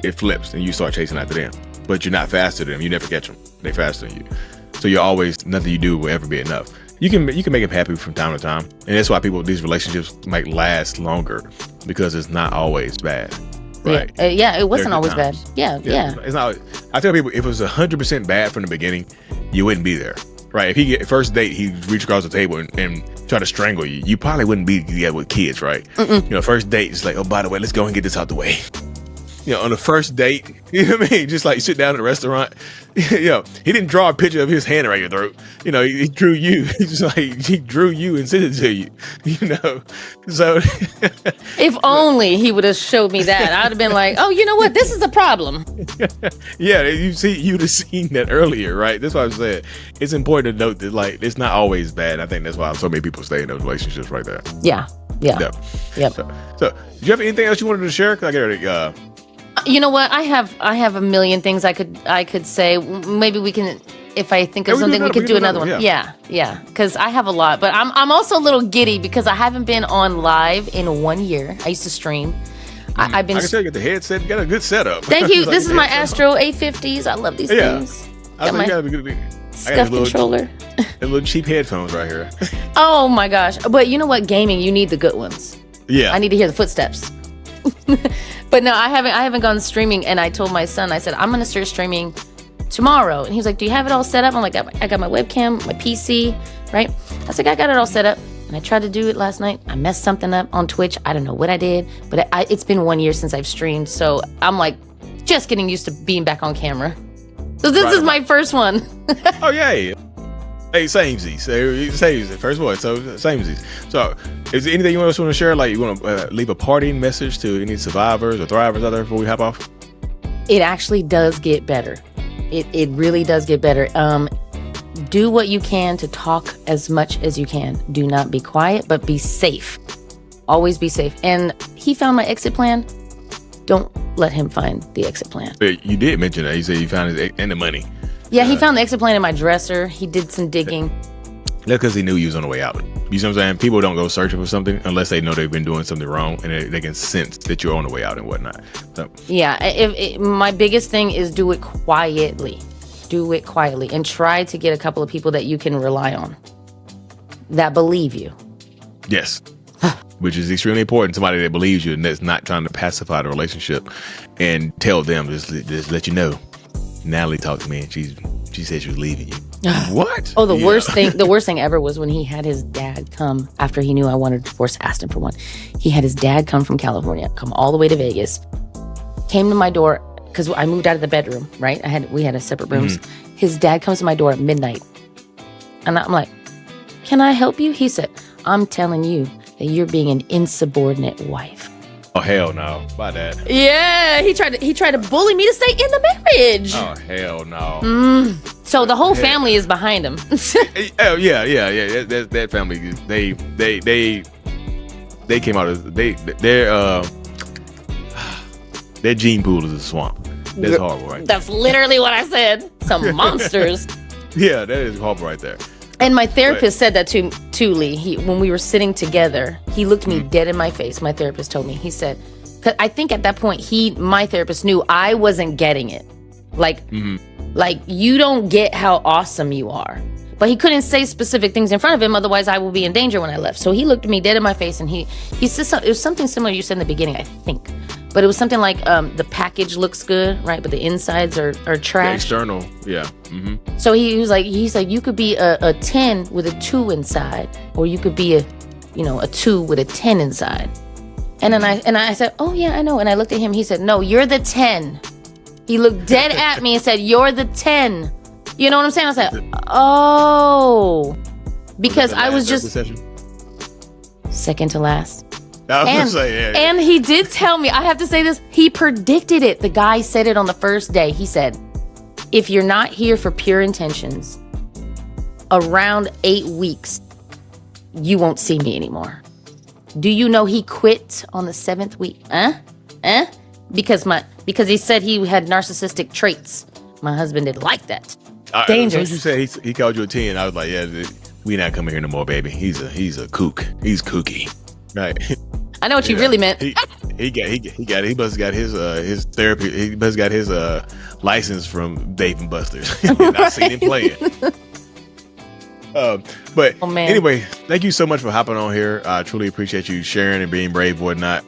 It flips, and you start chasing after them. But you're not faster than them. You never catch them. They faster than you. So you're always, nothing you do will ever be enough. You can make them happy from time to time, and that's why these relationships might last longer, because it's not always bad. Right? Yeah, it wasn't always bad. Yeah. It's not. I tell people, if it was 100% bad from the beginning, you wouldn't be there. Right? If first date he reached across the table and try to strangle you, you probably wouldn't be together with kids, right? First date is like, oh, by the way, let's go and get this out the way. On the first date, you know what I mean? Just like sit down at a restaurant. He didn't draw a picture of his hand around your throat. He drew you. He drew you and sent it to you. So if only he would have showed me that, I'd have been like, oh, you know what? This is a problem. Yeah, you'd have seen that earlier, right? That's why I'm saying it's important to note that like it's not always bad. I think that's why so many people stay in those relationships right there. Yeah. Yep. So, do you have anything else you wanted to share? Cause I got you know what? I have a million things I could say. Maybe we can, if I think of something, we could do another one. Yeah. Because I have a lot, but I'm also a little giddy because I haven't been on live in 1 year. I used to stream. I've been. I can tell you got the headset. You got a good setup. Thank you. This is my Astro A50s. I love these things. I was like, you got a scuff controller. The little cheap headphones right here. Oh my gosh! But you know what? Gaming, you need the good ones. Yeah. I need to hear the footsteps. But no, I haven't gone streaming, and I told my son, I said, I'm gonna start streaming tomorrow. And he was like, do you have it all set up? I'm like, I got my webcam, my PC, right? I was like, I got it all set up. And I tried to do it last night. I messed something up on Twitch. I don't know what I did, but it's been 1 year since I've streamed. So I'm like just getting used to being back on camera. So this is my first one. Oh, yay. Hey, samesies. First one. So, samesies. So, is there anything you else want to share? Like, you want to leave a parting message to any survivors or thrivers out there before we hop off? It actually does get better. It really does get better. Do what you can to talk as much as you can. Do not be quiet, but be safe. Always be safe. And he found my exit plan. Don't let him find the exit plan. But you did mention that. You said you found it and the money. Yeah, he found the exit plan in my dresser. He did some digging. That's because he knew you was on the way out. You see what I'm saying? People don't go searching for something unless they know they've been doing something wrong, and they can sense that you're on the way out and whatnot. So yeah, my biggest thing is do it quietly. Do it quietly, and try to get a couple of people that you can rely on, that believe you. Yes. Which is extremely important. Somebody that believes you and that's not trying to pacify the relationship and tell them, just let you know. Natalie talked to me and she said she was leaving you. What? Oh, the worst thing ever was when he had his dad come after he knew I wanted a divorce, asked him for one. He had his dad come from California, come all the way to Vegas, came to my door because I moved out of the bedroom, right? We had a separate rooms. Mm-hmm. His dad comes to my door at midnight. And I'm like, can I help you? He said, I'm telling you that you're being an insubordinate wife. Oh, hell no. Bye, Dad. Yeah, he tried to bully me to stay in the marriage. Oh, hell no. So the whole family is behind him. Oh, yeah. That family, they came out of, their gene pool is a swamp. That's horrible, right? That's literally what I said. Some monsters. Yeah, that is horrible right there. And my therapist said that to Lee. When we were sitting together, he looked me dead in my face. My therapist told me, he said, cause I think at that point, my therapist knew I wasn't getting it. Like you don't get how awesome you are. But he couldn't say specific things in front of him, otherwise I will be in danger when I left. So he looked me dead in my face and he said it was something similar you said in the beginning, I think. But it was something like the package looks good, right? But the insides are trash. The external, yeah. Mm-hmm. So he's like, you could be a 10 with a 2 inside, or you could be a 2 with a 10 inside. And then I said, oh yeah, I know. And I looked at him. He said, no, you're the 10. He looked dead at me and said, you're the 10. You know what I'm saying? I was like, oh, because I was just second to last. And he did tell me, I have to say this, he predicted it. The guy said it on the first day. He said, if you're not here for pure intentions, around 8 weeks, you won't see me anymore. Do you know he quit on the 7th week? Because he said he had narcissistic traits. My husband didn't like that. Dangerous. As soon as you said he called you a 10, I was like, yeah, we not coming here no more, baby. He's a kook. He's kooky. Right. I know what you really meant. He must got his therapy. He must got his license from Dave and Buster's. I seen him playing. But anyway, thank you so much for hopping on here. I truly appreciate you sharing and being brave, whatnot.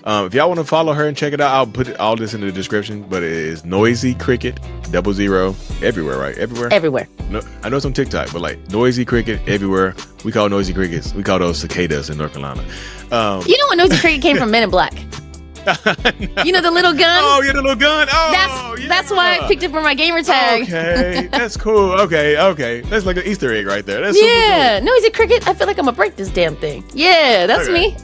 If y'all want to follow her and check it out, I'll put all this in the description. But it is Noisy Cricket 00 everywhere, right? Everywhere. No, I know it's on TikTok, but like Noisy Cricket everywhere. We call Noisy Crickets. We call those cicadas in North Carolina. You know what Noisy Cricket came from Men in Black? No. You know the little gun? Oh, yeah, the little gun. Oh, that's why I picked it for my gamer tag. Okay, that's cool. Okay. That's like an Easter egg right there. That's super cool. Noisy Cricket. I feel like I'm gonna break this damn thing. Yeah, that's me.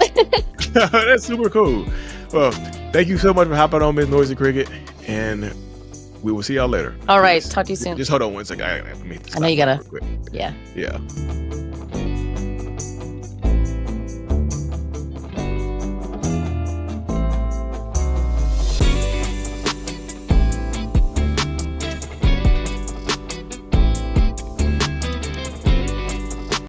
That's super cool. Well, thank you so much for hopping on, Miss Noisy Cricket, and we will see y'all later. All right, talk to you soon. Just hold on one second. I know you gotta. Yeah.